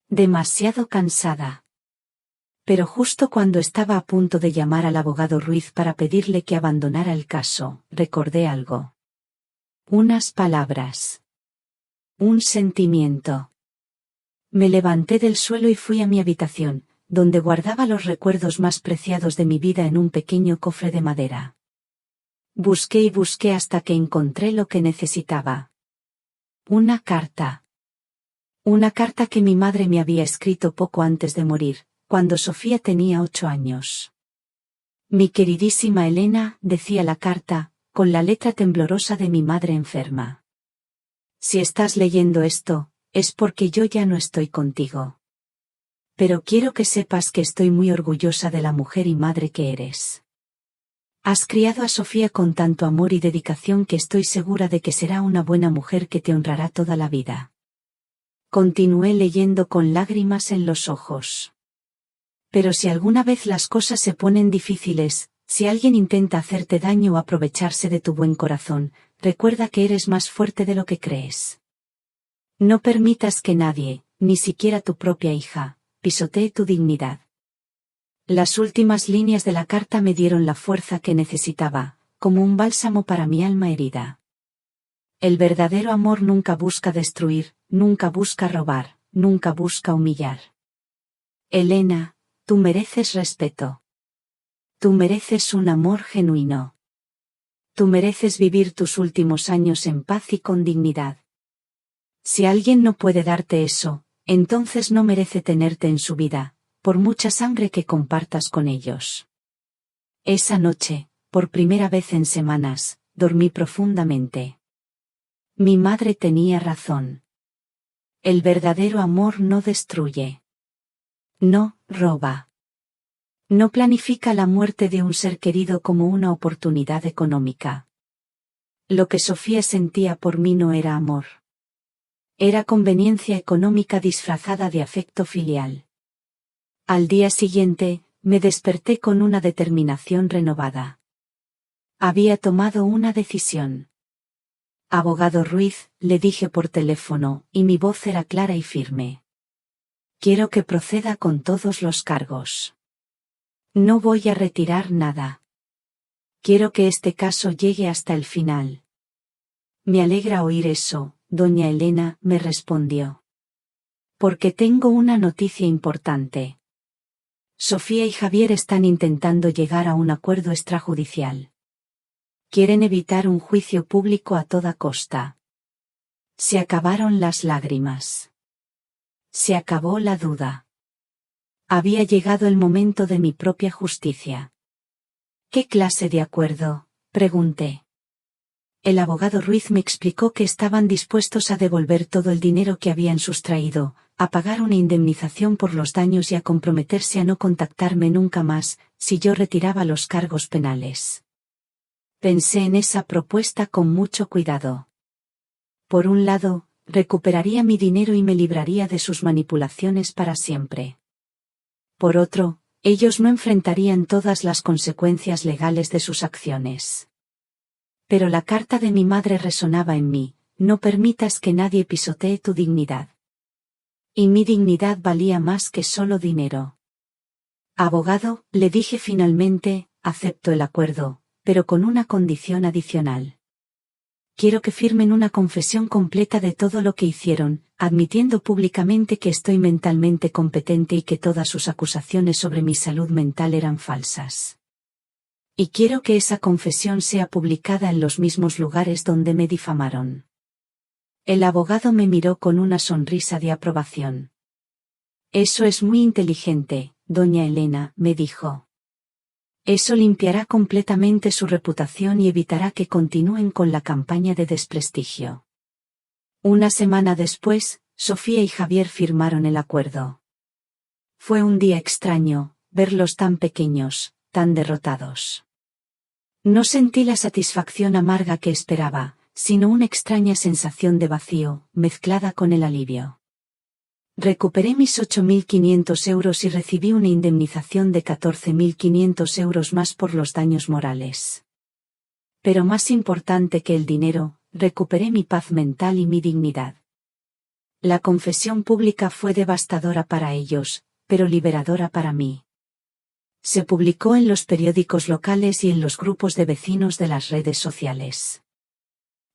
Speaker 1: Demasiado cansada. Pero justo cuando estaba a punto de llamar al abogado Ruiz para pedirle que abandonara el caso, recordé algo. Unas palabras. Un sentimiento. Me levanté del suelo y fui a mi habitación, donde guardaba los recuerdos más preciados de mi vida en un pequeño cofre de madera. Busqué y busqué hasta que encontré lo que necesitaba. Una carta. Una carta que mi madre me había escrito poco antes de morir, cuando Sofía tenía 8 años. Mi queridísima Elena, decía la carta, con la letra temblorosa de mi madre enferma. Si estás leyendo esto, es porque yo ya no estoy contigo. Pero quiero que sepas que estoy muy orgullosa de la mujer y madre que eres. Has criado a Sofía con tanto amor y dedicación que estoy segura de que será una buena mujer que te honrará toda la vida. Continué leyendo con lágrimas en los ojos. Pero si alguna vez las cosas se ponen difíciles, si alguien intenta hacerte daño o aprovecharse de tu buen corazón, recuerda que eres más fuerte de lo que crees. No permitas que nadie, ni siquiera tu propia hija, pisotee tu dignidad. Las últimas líneas de la carta me dieron la fuerza que necesitaba, como un bálsamo para mi alma herida. El verdadero amor nunca busca destruir, nunca busca robar, nunca busca humillar. Elena, tú mereces respeto. Tú mereces un amor genuino. Tú mereces vivir tus últimos años en paz y con dignidad. Si alguien no puede darte eso, entonces no merece tenerte en su vida, por mucha sangre que compartas con ellos. Esa noche, por primera vez en semanas, dormí profundamente. Mi madre tenía razón. El verdadero amor no destruye. No roba. No planifica la muerte de un ser querido como una oportunidad económica. Lo que Sofía sentía por mí no era amor. Era conveniencia económica disfrazada de afecto filial. Al día siguiente, me desperté con una determinación renovada. Había tomado una decisión. Abogado Ruiz, le dije por teléfono, y mi voz era clara y firme. Quiero que proceda con todos los cargos. No voy a retirar nada. Quiero que este caso llegue hasta el final. Me alegra oír eso, doña Elena, me respondió. Porque tengo una noticia importante. Sofía y Javier están intentando llegar a un acuerdo extrajudicial. Quieren evitar un juicio público a toda costa. Se acabaron las lágrimas. Se acabó la duda. Había llegado el momento de mi propia justicia. ¿Qué clase de acuerdo?, pregunté. El abogado Ruiz me explicó que estaban dispuestos a devolver todo el dinero que habían sustraído, a pagar una indemnización por los daños y a comprometerse a no contactarme nunca más, si yo retiraba los cargos penales. Pensé en esa propuesta con mucho cuidado. Por un lado, recuperaría mi dinero y me libraría de sus manipulaciones para siempre. Por otro, ellos no enfrentarían todas las consecuencias legales de sus acciones. Pero la carta de mi madre resonaba en mí: no permitas que nadie pisotee tu dignidad. Y mi dignidad valía más que solo dinero. Abogado, le dije finalmente, acepto el acuerdo, pero con una condición adicional. Quiero que firmen una confesión completa de todo lo que hicieron, admitiendo públicamente que estoy mentalmente competente y que todas sus acusaciones sobre mi salud mental eran falsas. Y quiero que esa confesión sea publicada en los mismos lugares donde me difamaron. El abogado me miró con una sonrisa de aprobación. Eso es muy inteligente, doña Elena, me dijo. Eso limpiará completamente su reputación y evitará que continúen con la campaña de desprestigio. Una semana después, Sofía y Javier firmaron el acuerdo. Fue un día extraño, verlos tan pequeños, tan derrotados. No sentí la satisfacción amarga que esperaba, sino una extraña sensación de vacío, mezclada con el alivio. Recuperé mis 8.500 euros y recibí una indemnización de 14.500 euros más por los daños morales. Pero más importante que el dinero, recuperé mi paz mental y mi dignidad. La confesión pública fue devastadora para ellos, pero liberadora para mí. Se publicó en los periódicos locales y en los grupos de vecinos de las redes sociales.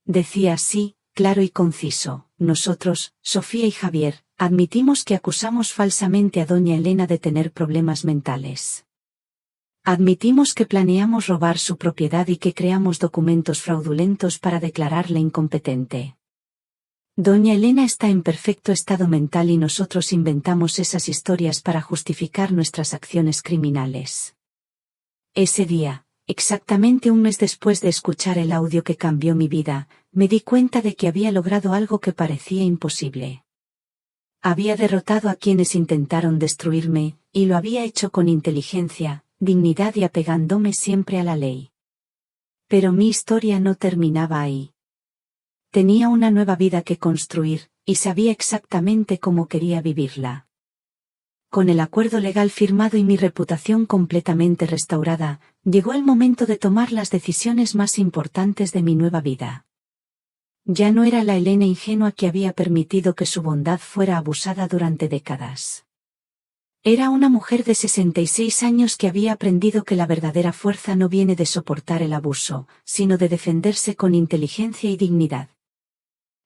Speaker 1: Decía así, claro y conciso: nosotros, Sofía y Javier, admitimos que acusamos falsamente a doña Elena de tener problemas mentales. Admitimos que planeamos robar su propiedad y que creamos documentos fraudulentos para declararla incompetente. Doña Elena está en perfecto estado mental y nosotros inventamos esas historias para justificar nuestras acciones criminales. Ese día, exactamente un mes después de escuchar el audio que cambió mi vida, me di cuenta de que había logrado algo que parecía imposible. Había derrotado a quienes intentaron destruirme, y lo había hecho con inteligencia, dignidad y apegándome siempre a la ley. Pero mi historia no terminaba ahí. Tenía una nueva vida que construir, y sabía exactamente cómo quería vivirla. con el acuerdo legal firmado y mi reputación completamente restaurada, llegó el momento de tomar las decisiones más importantes de mi nueva vida. Ya no era la Elena ingenua que había permitido que su bondad fuera abusada durante décadas. Era una mujer de 66 años que había aprendido que la verdadera fuerza no viene de soportar el abuso, sino de defenderse con inteligencia y dignidad.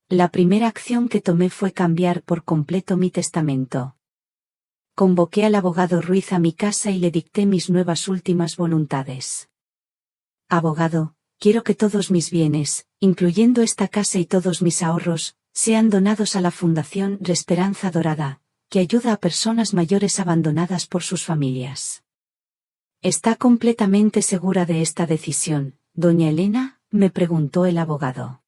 Speaker 1: La primera acción que tomé fue cambiar por completo mi testamento. Convoqué al abogado Ruiz a mi casa y le dicté mis nuevas últimas voluntades. Abogado, quiero que todos mis bienes, incluyendo esta casa y todos mis ahorros, sean donados a la Fundación Esperanza Dorada, que ayuda a personas mayores abandonadas por sus familias. ¿Está completamente segura de esta decisión, doña Elena?, me preguntó el abogado.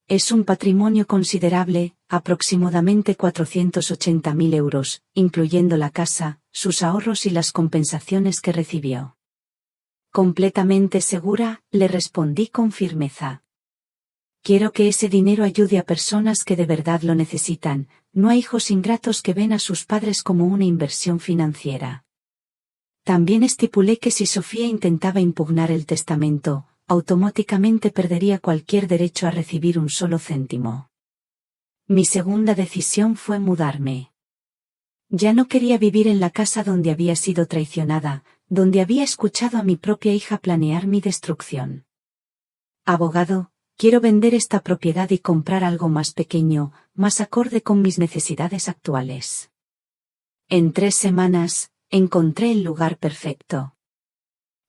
Speaker 1: Es un patrimonio considerable, aproximadamente 480.000 euros, incluyendo la casa, sus ahorros y las compensaciones que recibió. Completamente segura, le respondí con firmeza. Quiero que ese dinero ayude a personas que de verdad lo necesitan, no a hijos ingratos que ven a sus padres como una inversión financiera. También estipulé que si Sofía intentaba impugnar el testamento, automáticamente perdería cualquier derecho a recibir un solo céntimo. Mi segunda decisión fue mudarme. Ya no quería vivir en la casa donde había sido traicionada, donde había escuchado a mi propia hija planear mi destrucción. Abogado, quiero vender esta propiedad y comprar algo más pequeño, más acorde con mis necesidades actuales. En 3 semanas, encontré el lugar perfecto.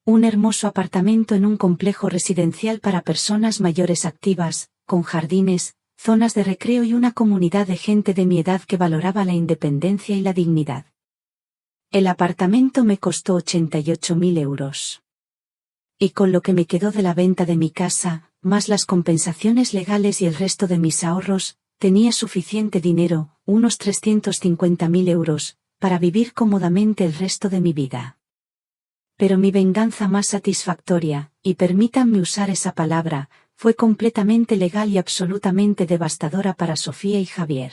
Speaker 1: Un hermoso apartamento en un complejo residencial para personas mayores activas, con jardines, zonas de recreo y una comunidad de gente de mi edad que valoraba la independencia y la dignidad. El apartamento me costó 88.000 euros. Y con lo que me quedó de la venta de mi casa, más las compensaciones legales y el resto de mis ahorros, tenía suficiente dinero, unos 350.000 euros, para vivir cómodamente el resto de mi vida. Pero mi venganza más satisfactoria, y permítanme usar esa palabra, fue completamente legal y absolutamente devastadora para Sofía y Javier.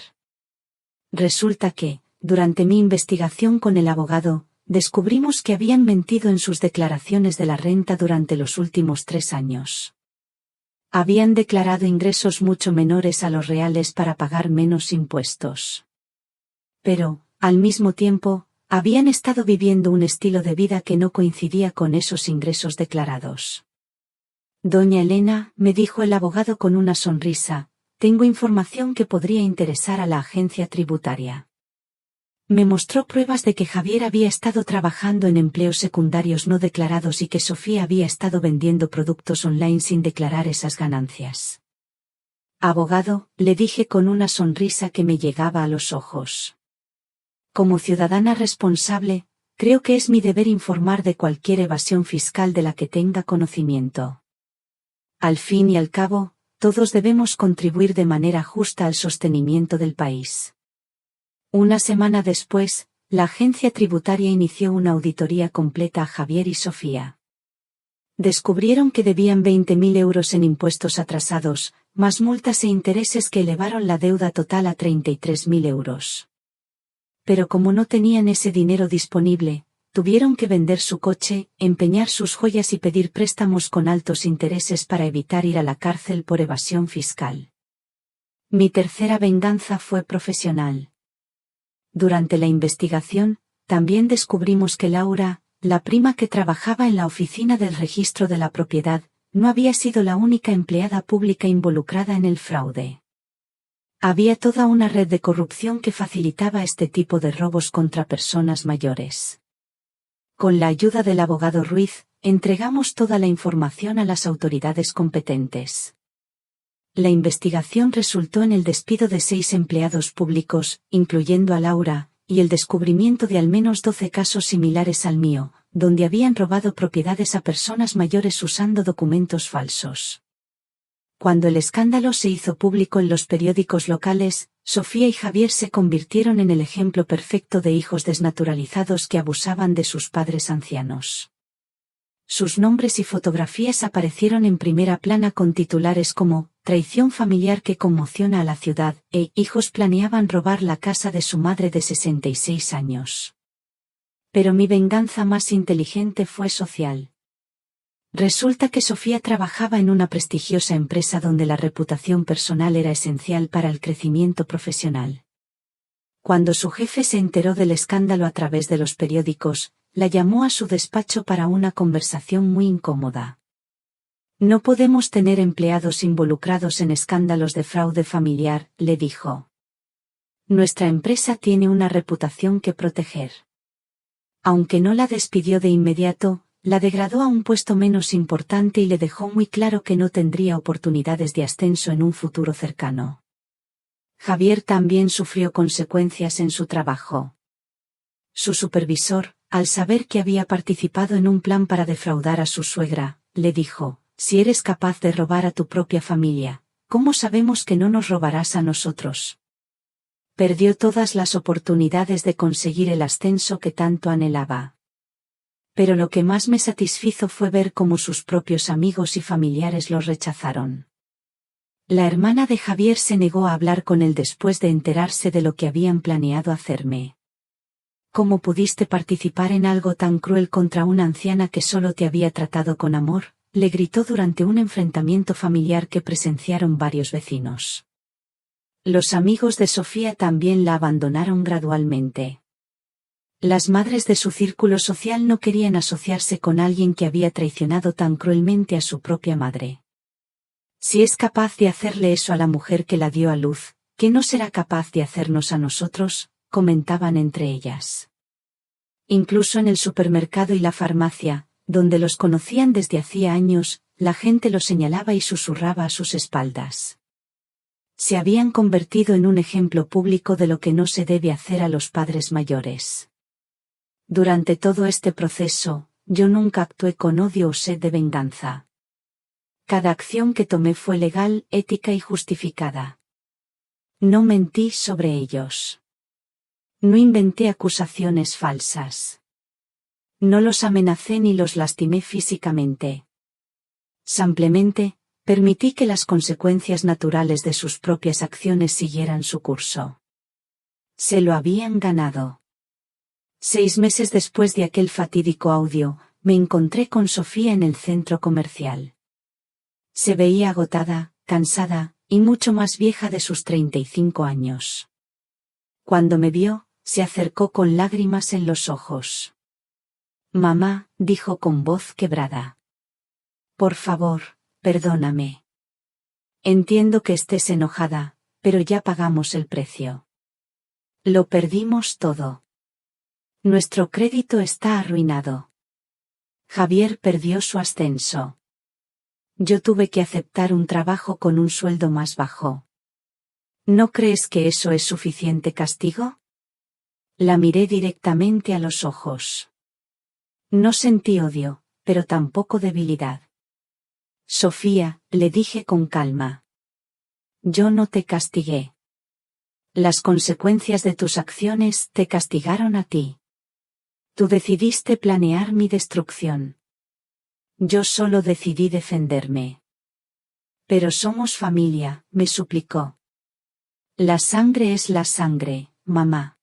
Speaker 1: Resulta que, durante mi investigación con el abogado, descubrimos que habían mentido en sus declaraciones de la renta durante los últimos 3 años. Habían declarado ingresos mucho menores a los reales para pagar menos impuestos. Pero, al mismo tiempo, habían estado viviendo un estilo de vida que no coincidía con esos ingresos declarados. Doña Elena, me dijo el abogado con una sonrisa, tengo información que podría interesar a la agencia tributaria. Me mostró pruebas de que Javier había estado trabajando en empleos secundarios no declarados y que Sofía había estado vendiendo productos online sin declarar esas ganancias. Abogado, le dije con una sonrisa que me llegaba a los ojos. Como ciudadana responsable, creo que es mi deber informar de cualquier evasión fiscal de la que tenga conocimiento. Al fin y al cabo, todos debemos contribuir de manera justa al sostenimiento del país. Una semana después, la agencia tributaria inició una auditoría completa a Javier y Sofía. Descubrieron que debían 20.000 euros en impuestos atrasados, más multas e intereses que elevaron la deuda total a 33.000 euros. Pero como no tenían ese dinero disponible, tuvieron que vender su coche, empeñar sus joyas y pedir préstamos con altos intereses para evitar ir a la cárcel por evasión fiscal. Mi tercera venganza fue profesional. Durante la investigación, también descubrimos que Laura, la prima que trabajaba en la oficina del registro de la propiedad, no había sido la única empleada pública involucrada en el fraude. Había toda una red de corrupción que facilitaba este tipo de robos contra personas mayores. Con la ayuda del abogado Ruiz, entregamos toda la información a las autoridades competentes. La investigación resultó en el despido de 6 empleados públicos, incluyendo a Laura, y el descubrimiento de al menos 12 casos similares al mío, donde habían robado propiedades a personas mayores usando documentos falsos. Cuando el escándalo se hizo público en los periódicos locales, Sofía y Javier se convirtieron en el ejemplo perfecto de hijos desnaturalizados que abusaban de sus padres ancianos. Sus nombres y fotografías aparecieron en primera plana con titulares como, traición familiar que conmociona a la ciudad, hijos planeaban robar la casa de su madre de 66 años. Pero mi venganza más inteligente fue social. Resulta que Sofía trabajaba en una prestigiosa empresa donde la reputación personal era esencial para el crecimiento profesional. Cuando su jefe se enteró del escándalo a través de los periódicos, la llamó a su despacho para una conversación muy incómoda. No podemos tener empleados involucrados en escándalos de fraude familiar, le dijo. Nuestra empresa tiene una reputación que proteger. Aunque no la despidió de inmediato, la degradó a un puesto menos importante y le dejó muy claro que no tendría oportunidades de ascenso en un futuro cercano. Javier también sufrió consecuencias en su trabajo. Su supervisor, al saber que había participado en un plan para defraudar a su suegra, le dijo: si eres capaz de robar a tu propia familia, ¿cómo sabemos que no nos robarás a nosotros? Perdió todas las oportunidades de conseguir el ascenso que tanto anhelaba. Pero lo que más me satisfizo fue ver cómo sus propios amigos y familiares los rechazaron. La hermana de Javier se negó a hablar con él después de enterarse de lo que habían planeado hacerme. ¿Cómo pudiste participar en algo tan cruel contra una anciana que solo te había tratado con amor?, le gritó durante un enfrentamiento familiar que presenciaron varios vecinos. Los amigos de Sofía también la abandonaron gradualmente. Las madres de su círculo social no querían asociarse con alguien que había traicionado tan cruelmente a su propia madre. Si es capaz de hacerle eso a la mujer que la dio a luz, ¿qué no será capaz de hacernos a nosotros?, comentaban entre ellas. Incluso en el supermercado y la farmacia, donde los conocían desde hacía años, la gente los señalaba y susurraba a sus espaldas. Se habían convertido en un ejemplo público de lo que no se debe hacer a los padres mayores. Durante todo este proceso, yo nunca actué con odio o sed de venganza. Cada acción que tomé fue legal, ética y justificada. No mentí sobre ellos. No inventé acusaciones falsas. No los amenacé ni los lastimé físicamente. Simplemente, permití que las consecuencias naturales de sus propias acciones siguieran su curso. Se lo habían ganado. 6 meses después de aquel fatídico audio, me encontré con Sofía en el centro comercial. Se veía agotada, cansada, y mucho más vieja de sus 35 años. Cuando me vio, se acercó con lágrimas en los ojos. Mamá, dijo con voz quebrada. Por favor, perdóname. Entiendo que estés enojada, pero ya pagamos el precio. Lo perdimos todo. Nuestro crédito está arruinado. Javier perdió su ascenso. Yo tuve que aceptar un trabajo con un sueldo más bajo. ¿No crees que eso es suficiente castigo? La miré directamente a los ojos. No sentí odio, pero tampoco debilidad. Sofía, le dije con calma. Yo no te castigué. Las consecuencias de tus acciones te castigaron a ti. Tú decidiste planear mi destrucción. Yo solo decidí defenderme. Pero somos familia, me suplicó. La sangre es la sangre, mamá.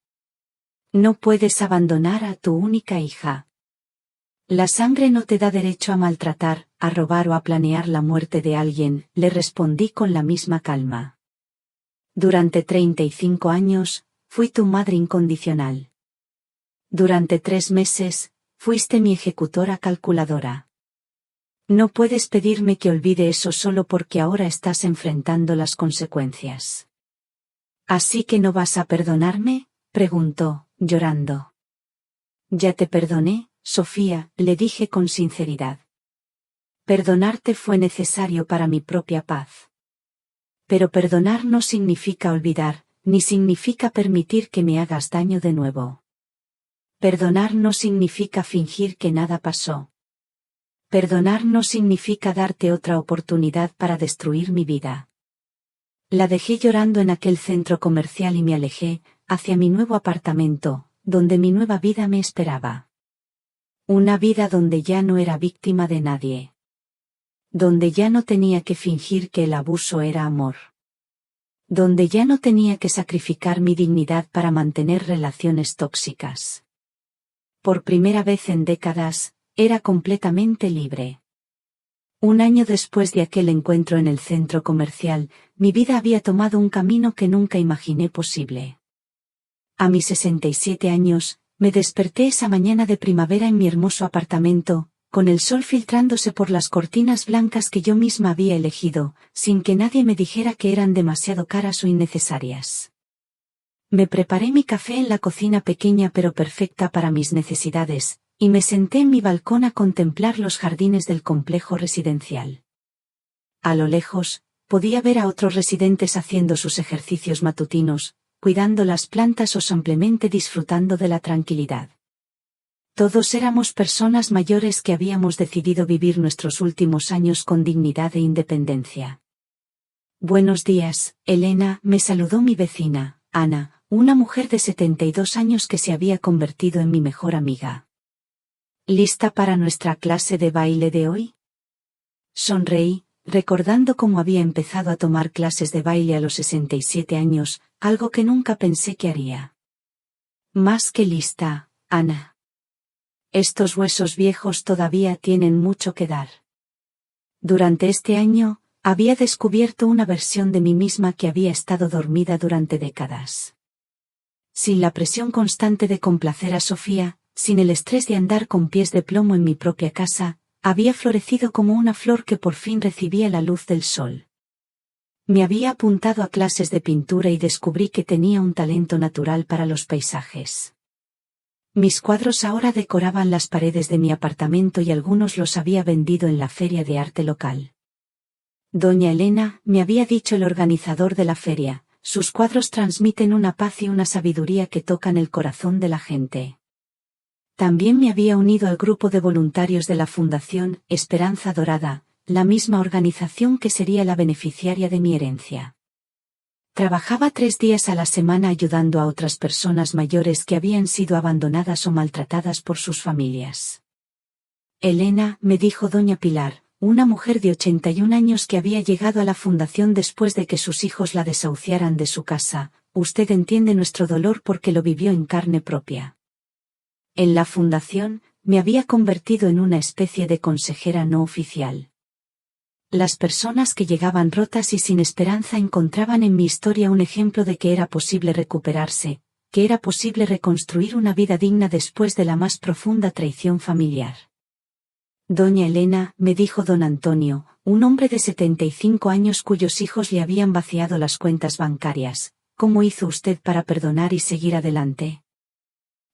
Speaker 1: No puedes abandonar a tu única hija. La sangre no te da derecho a maltratar, a robar o a planear la muerte de alguien, le respondí con la misma calma. Durante 35 años, fui tu madre incondicional. Durante 3 meses, fuiste mi ejecutora calculadora. No puedes pedirme que olvide eso solo porque ahora estás enfrentando las consecuencias. ¿Así que no vas a perdonarme?, preguntó, llorando. Ya te perdoné, Sofía, le dije con sinceridad. Perdonarte fue necesario para mi propia paz. Pero perdonar no significa olvidar, ni significa permitir que me hagas daño de nuevo. Perdonar no significa fingir que nada pasó. Perdonar no significa darte otra oportunidad para destruir mi vida. La dejé llorando en aquel centro comercial y me alejé, hacia mi nuevo apartamento, donde mi nueva vida me esperaba. Una vida donde ya no era víctima de nadie. Donde ya no tenía que fingir que el abuso era amor. Donde ya no tenía que sacrificar mi dignidad para mantener relaciones tóxicas. Por primera vez en décadas, era completamente libre. Un año después de aquel encuentro en el centro comercial, mi vida había tomado un camino que nunca imaginé posible. A mis 67 años, me desperté esa mañana de primavera en mi hermoso apartamento, con el sol filtrándose por las cortinas blancas que yo misma había elegido, sin que nadie me dijera que eran demasiado caras o innecesarias. Me preparé mi café en la cocina pequeña pero perfecta para mis necesidades, y me senté en mi balcón a contemplar los jardines del complejo residencial. A lo lejos, podía ver a otros residentes haciendo sus ejercicios matutinos, cuidando las plantas o simplemente disfrutando de la tranquilidad. Todos éramos personas mayores que habíamos decidido vivir nuestros últimos años con dignidad e independencia. Buenos días, Elena, me saludó mi vecina, Ana, una mujer de 72 años que se había convertido en mi mejor amiga. ¿Lista para nuestra clase de baile de hoy? Sonreí, recordando cómo había empezado a tomar clases de baile a los 67 años, algo que nunca pensé que haría. Más que lista, Ana. Estos huesos viejos todavía tienen mucho que dar. Durante este año, había descubierto una versión de mí misma que había estado dormida durante décadas. Sin la presión constante de complacer a Sofía, sin el estrés de andar con pies de plomo en mi propia casa, había florecido como una flor que por fin recibía la luz del sol. Me había apuntado a clases de pintura y descubrí que tenía un talento natural para los paisajes. Mis cuadros ahora decoraban las paredes de mi apartamento y algunos los había vendido en la feria de arte local. Doña Elena, me había dicho el organizador de la feria, sus cuadros transmiten una paz y una sabiduría que tocan el corazón de la gente. También me había unido al grupo de voluntarios de la Fundación Esperanza Dorada, la misma organización que sería la beneficiaria de mi herencia. Trabajaba 3 días a la semana ayudando a otras personas mayores que habían sido abandonadas o maltratadas por sus familias. Elena, me dijo doña Pilar, una mujer de 81 años que había llegado a la fundación después de que sus hijos la desahuciaran de su casa, usted entiende nuestro dolor porque lo vivió en carne propia. En la fundación, me había convertido en una especie de consejera no oficial. Las personas que llegaban rotas y sin esperanza encontraban en mi historia un ejemplo de que era posible recuperarse, que era posible reconstruir una vida digna después de la más profunda traición familiar. Doña Elena, me dijo don Antonio, un hombre de 75 años cuyos hijos le habían vaciado las cuentas bancarias, ¿cómo hizo usted para perdonar y seguir adelante?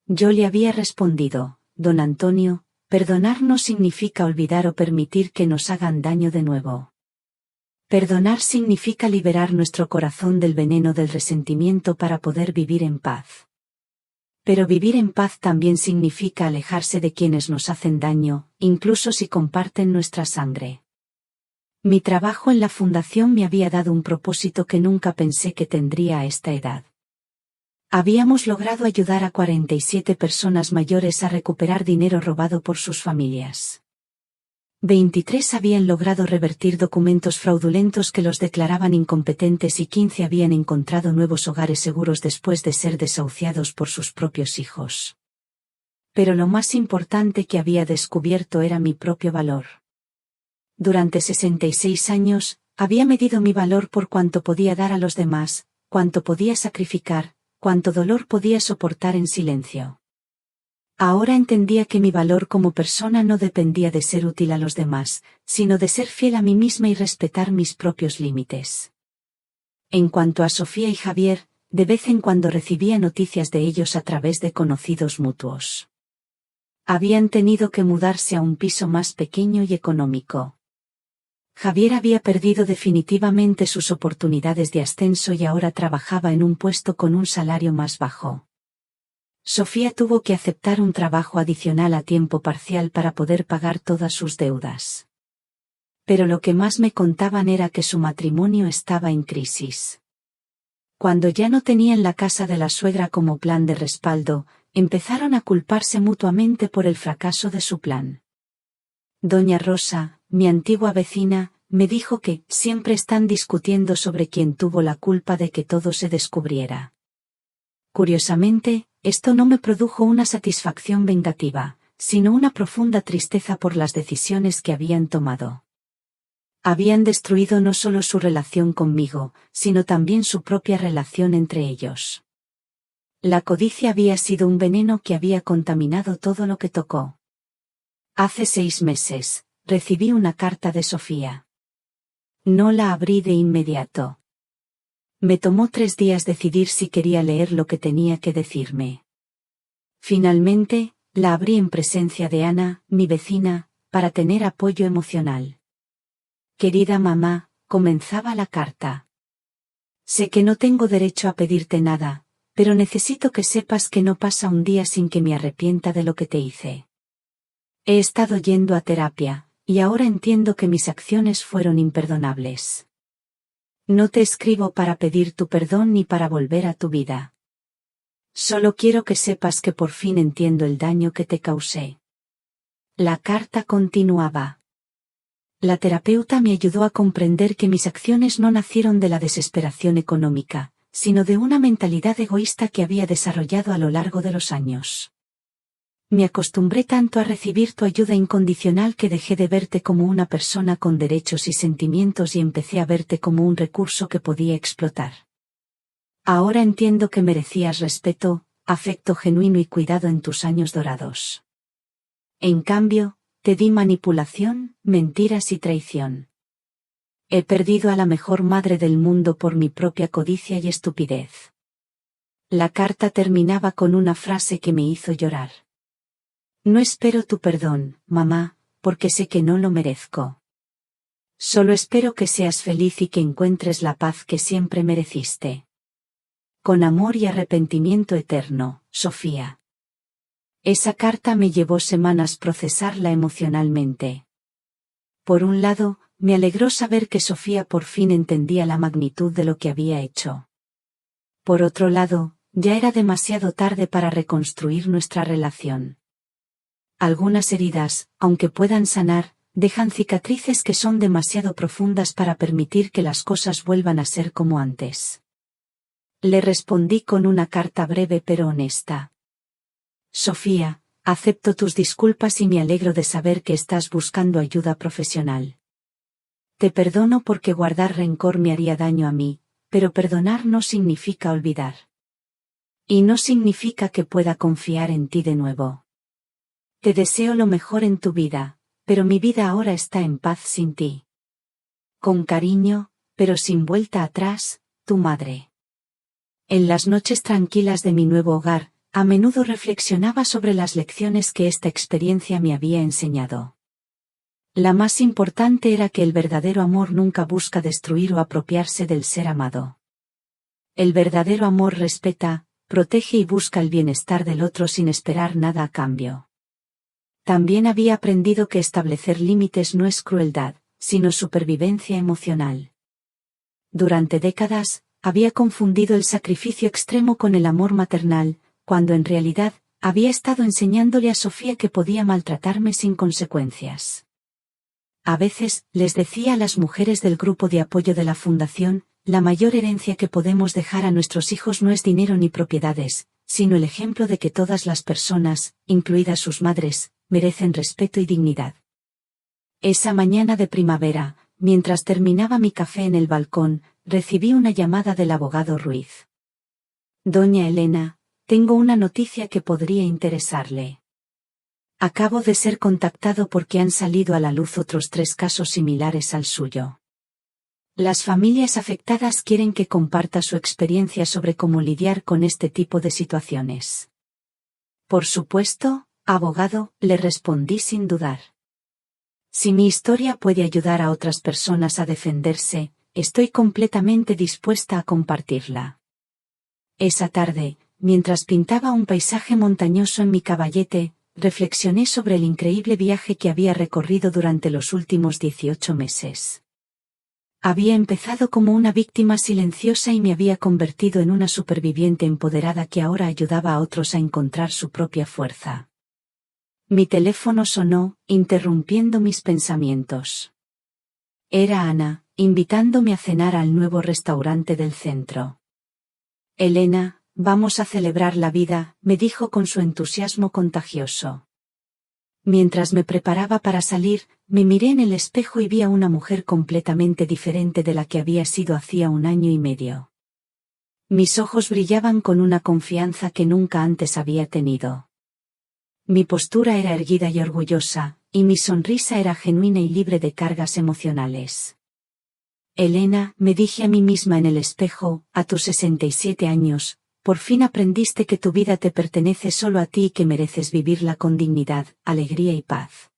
Speaker 1: Yo le había respondido, don Antonio, perdonar no significa olvidar o permitir que nos hagan daño de nuevo. Perdonar significa liberar nuestro corazón del veneno del resentimiento para poder vivir en paz. Pero vivir en paz también significa alejarse de quienes nos hacen daño, incluso si comparten nuestra sangre. Mi trabajo en la fundación me había dado un propósito que nunca pensé que tendría a esta edad. Habíamos logrado ayudar a 47 personas mayores a recuperar dinero robado por sus familias. 23 habían logrado revertir documentos fraudulentos que los declaraban incompetentes y 15 habían encontrado nuevos hogares seguros después de ser desahuciados por sus propios hijos. Pero lo más importante que había descubierto era mi propio valor. Durante 66 años, había medido mi valor por cuánto podía dar a los demás, cuánto podía sacrificar, cuánto dolor podía soportar en silencio. Ahora entendía que mi valor como persona no dependía de ser útil a los demás, sino de ser fiel a mí misma y respetar mis propios límites. En cuanto a Sofía y Javier, de vez en cuando recibía noticias de ellos a través de conocidos mutuos. Habían tenido que mudarse a un piso más pequeño y económico. Javier había perdido definitivamente sus oportunidades de ascenso y ahora trabajaba en un puesto con un salario más bajo. Sofía tuvo que aceptar un trabajo adicional a tiempo parcial para poder pagar todas sus deudas. Pero lo que más me contaban era que su matrimonio estaba en crisis. Cuando ya no tenían la casa de la suegra como plan de respaldo, empezaron a culparse mutuamente por el fracaso de su plan. Doña Rosa, mi antigua vecina, me dijo que siempre están discutiendo sobre quién tuvo la culpa de que todo se descubriera. Curiosamente, esto no me produjo una satisfacción vengativa, sino una profunda tristeza por las decisiones que habían tomado. Habían destruido no solo su relación conmigo, sino también su propia relación entre ellos. La codicia había sido un veneno que había contaminado todo lo que tocó. Hace 6 meses, recibí una carta de Sofía. No la abrí de inmediato. Me tomó 3 días decidir si quería leer lo que tenía que decirme. Finalmente, la abrí en presencia de Ana, mi vecina, para tener apoyo emocional. Querida mamá, comenzaba la carta. Sé que no tengo derecho a pedirte nada, pero necesito que sepas que no pasa un día sin que me arrepienta de lo que te hice. He estado yendo a terapia, y ahora entiendo que mis acciones fueron imperdonables. No te escribo para pedir tu perdón ni para volver a tu vida. Solo quiero que sepas que por fin entiendo el daño que te causé. La carta continuaba. La terapeuta me ayudó a comprender que mis acciones no nacieron de la desesperación económica, sino de una mentalidad egoísta que había desarrollado a lo largo de los años. Me acostumbré tanto a recibir tu ayuda incondicional que dejé de verte como una persona con derechos y sentimientos y empecé a verte como un recurso que podía explotar. Ahora entiendo que merecías respeto, afecto genuino y cuidado en tus años dorados. En cambio, te di manipulación, mentiras y traición. He perdido a la mejor madre del mundo por mi propia codicia y estupidez. La carta terminaba con una frase que me hizo llorar. No espero tu perdón, mamá, porque sé que no lo merezco. Solo espero que seas feliz y que encuentres la paz que siempre mereciste. Con amor y arrepentimiento eterno, Sofía. Esa carta me llevó semanas procesarla emocionalmente. Por un lado, me alegró saber que Sofía por fin entendía la magnitud de lo que había hecho. Por otro lado, ya era demasiado tarde para reconstruir nuestra relación. Algunas heridas, aunque puedan sanar, dejan cicatrices que son demasiado profundas para permitir que las cosas vuelvan a ser como antes. Le respondí con una carta breve pero honesta. Sofía, acepto tus disculpas y me alegro de saber que estás buscando ayuda profesional. Te perdono porque guardar rencor me haría daño a mí, pero perdonar no significa olvidar. Y no significa que pueda confiar en ti de nuevo. Te deseo lo mejor en tu vida, pero mi vida ahora está en paz sin ti. Con cariño, pero sin vuelta atrás, tu madre. En las noches tranquilas de mi nuevo hogar, a menudo reflexionaba sobre las lecciones que esta experiencia me había enseñado. La más importante era que el verdadero amor nunca busca destruir o apropiarse del ser amado. El verdadero amor respeta, protege y busca el bienestar del otro sin esperar nada a cambio. También había aprendido que establecer límites no es crueldad, sino supervivencia emocional. Durante décadas, había confundido el sacrificio extremo con el amor maternal, cuando en realidad, había estado enseñándole a Sofía que podía maltratarme sin consecuencias. A veces, les decía a las mujeres del grupo de apoyo de la fundación, la mayor herencia que podemos dejar a nuestros hijos no es dinero ni propiedades, sino el ejemplo de que todas las personas, incluidas sus madres, merecen respeto y dignidad. Esa mañana de primavera, mientras terminaba mi café en el balcón, recibí una llamada del abogado Ruiz. Doña Elena, tengo una noticia que podría interesarle. Acabo de ser contactado porque han salido a la luz otros 3 casos similares al suyo. Las familias afectadas quieren que comparta su experiencia sobre cómo lidiar con este tipo de situaciones. Por supuesto, abogado, le respondí sin dudar. Si mi historia puede ayudar a otras personas a defenderse, estoy completamente dispuesta a compartirla. Esa tarde, mientras pintaba un paisaje montañoso en mi caballete, reflexioné sobre el increíble viaje que había recorrido durante los últimos 18 meses. Había empezado como una víctima silenciosa y me había convertido en una superviviente empoderada que ahora ayudaba a otros a encontrar su propia fuerza. Mi teléfono sonó, interrumpiendo mis pensamientos. Era Ana, invitándome a cenar al nuevo restaurante del centro. Elena, vamos a celebrar la vida, me dijo con su entusiasmo contagioso. Mientras me preparaba para salir, me miré en el espejo y vi a una mujer completamente diferente de la que había sido hacía 1 año y medio. Mis ojos brillaban con una confianza que nunca antes había tenido. Mi postura era erguida y orgullosa, y mi sonrisa era genuina y libre de cargas emocionales. Elena, me dije a mí misma en el espejo, a tus 67 años, por fin aprendiste que tu vida te pertenece solo a ti y que mereces vivirla con dignidad, alegría y paz.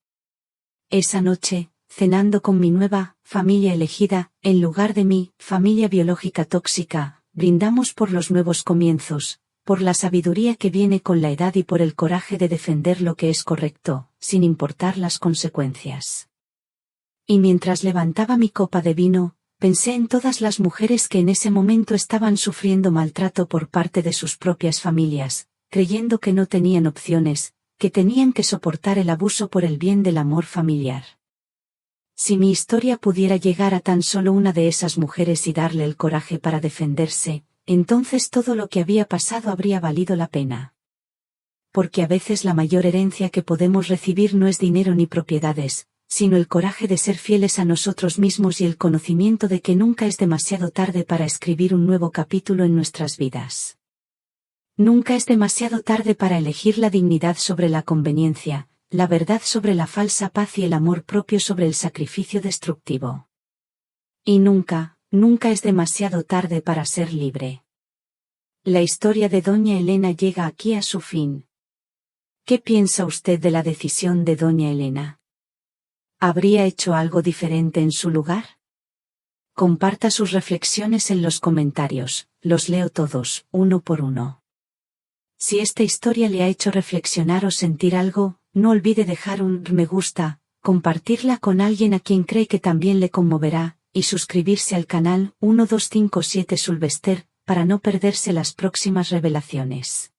Speaker 1: Esa noche, cenando con mi nueva familia elegida, en lugar de mi familia biológica tóxica, brindamos por los nuevos comienzos, por la sabiduría que viene con la edad y por el coraje de defender lo que es correcto, sin importar las consecuencias. Y mientras levantaba mi copa de vino, pensé en todas las mujeres que en ese momento estaban sufriendo maltrato por parte de sus propias familias, creyendo que no tenían opciones, que tenían que soportar el abuso por el bien del amor familiar. Si mi historia pudiera llegar a tan solo una de esas mujeres y darle el coraje para defenderse, entonces todo lo que había pasado habría valido la pena. Porque a veces la mayor herencia que podemos recibir no es dinero ni propiedades, sino el coraje de ser fieles a nosotros mismos y el conocimiento de que nunca es demasiado tarde para escribir un nuevo capítulo en nuestras vidas. Nunca es demasiado tarde para elegir la dignidad sobre la conveniencia, la verdad sobre la falsa paz y el amor propio sobre el sacrificio destructivo. Y nunca, nunca es demasiado tarde para ser libre. La historia de Doña Elena llega aquí a su fin. ¿Qué piensa usted de la decisión de Doña Elena? ¿Habría hecho algo diferente en su lugar? Comparta sus reflexiones en los comentarios, los leo todos, uno por uno. Si esta historia le ha hecho reflexionar o sentir algo, no olvide dejar un me gusta, compartirla con alguien a quien cree que también le conmoverá, y suscribirse al canal 1257 Sulvester, para no perderse las próximas revelaciones.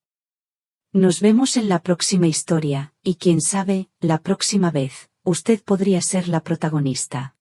Speaker 1: Nos vemos en la próxima historia, y quién sabe, la próxima vez, usted podría ser la protagonista.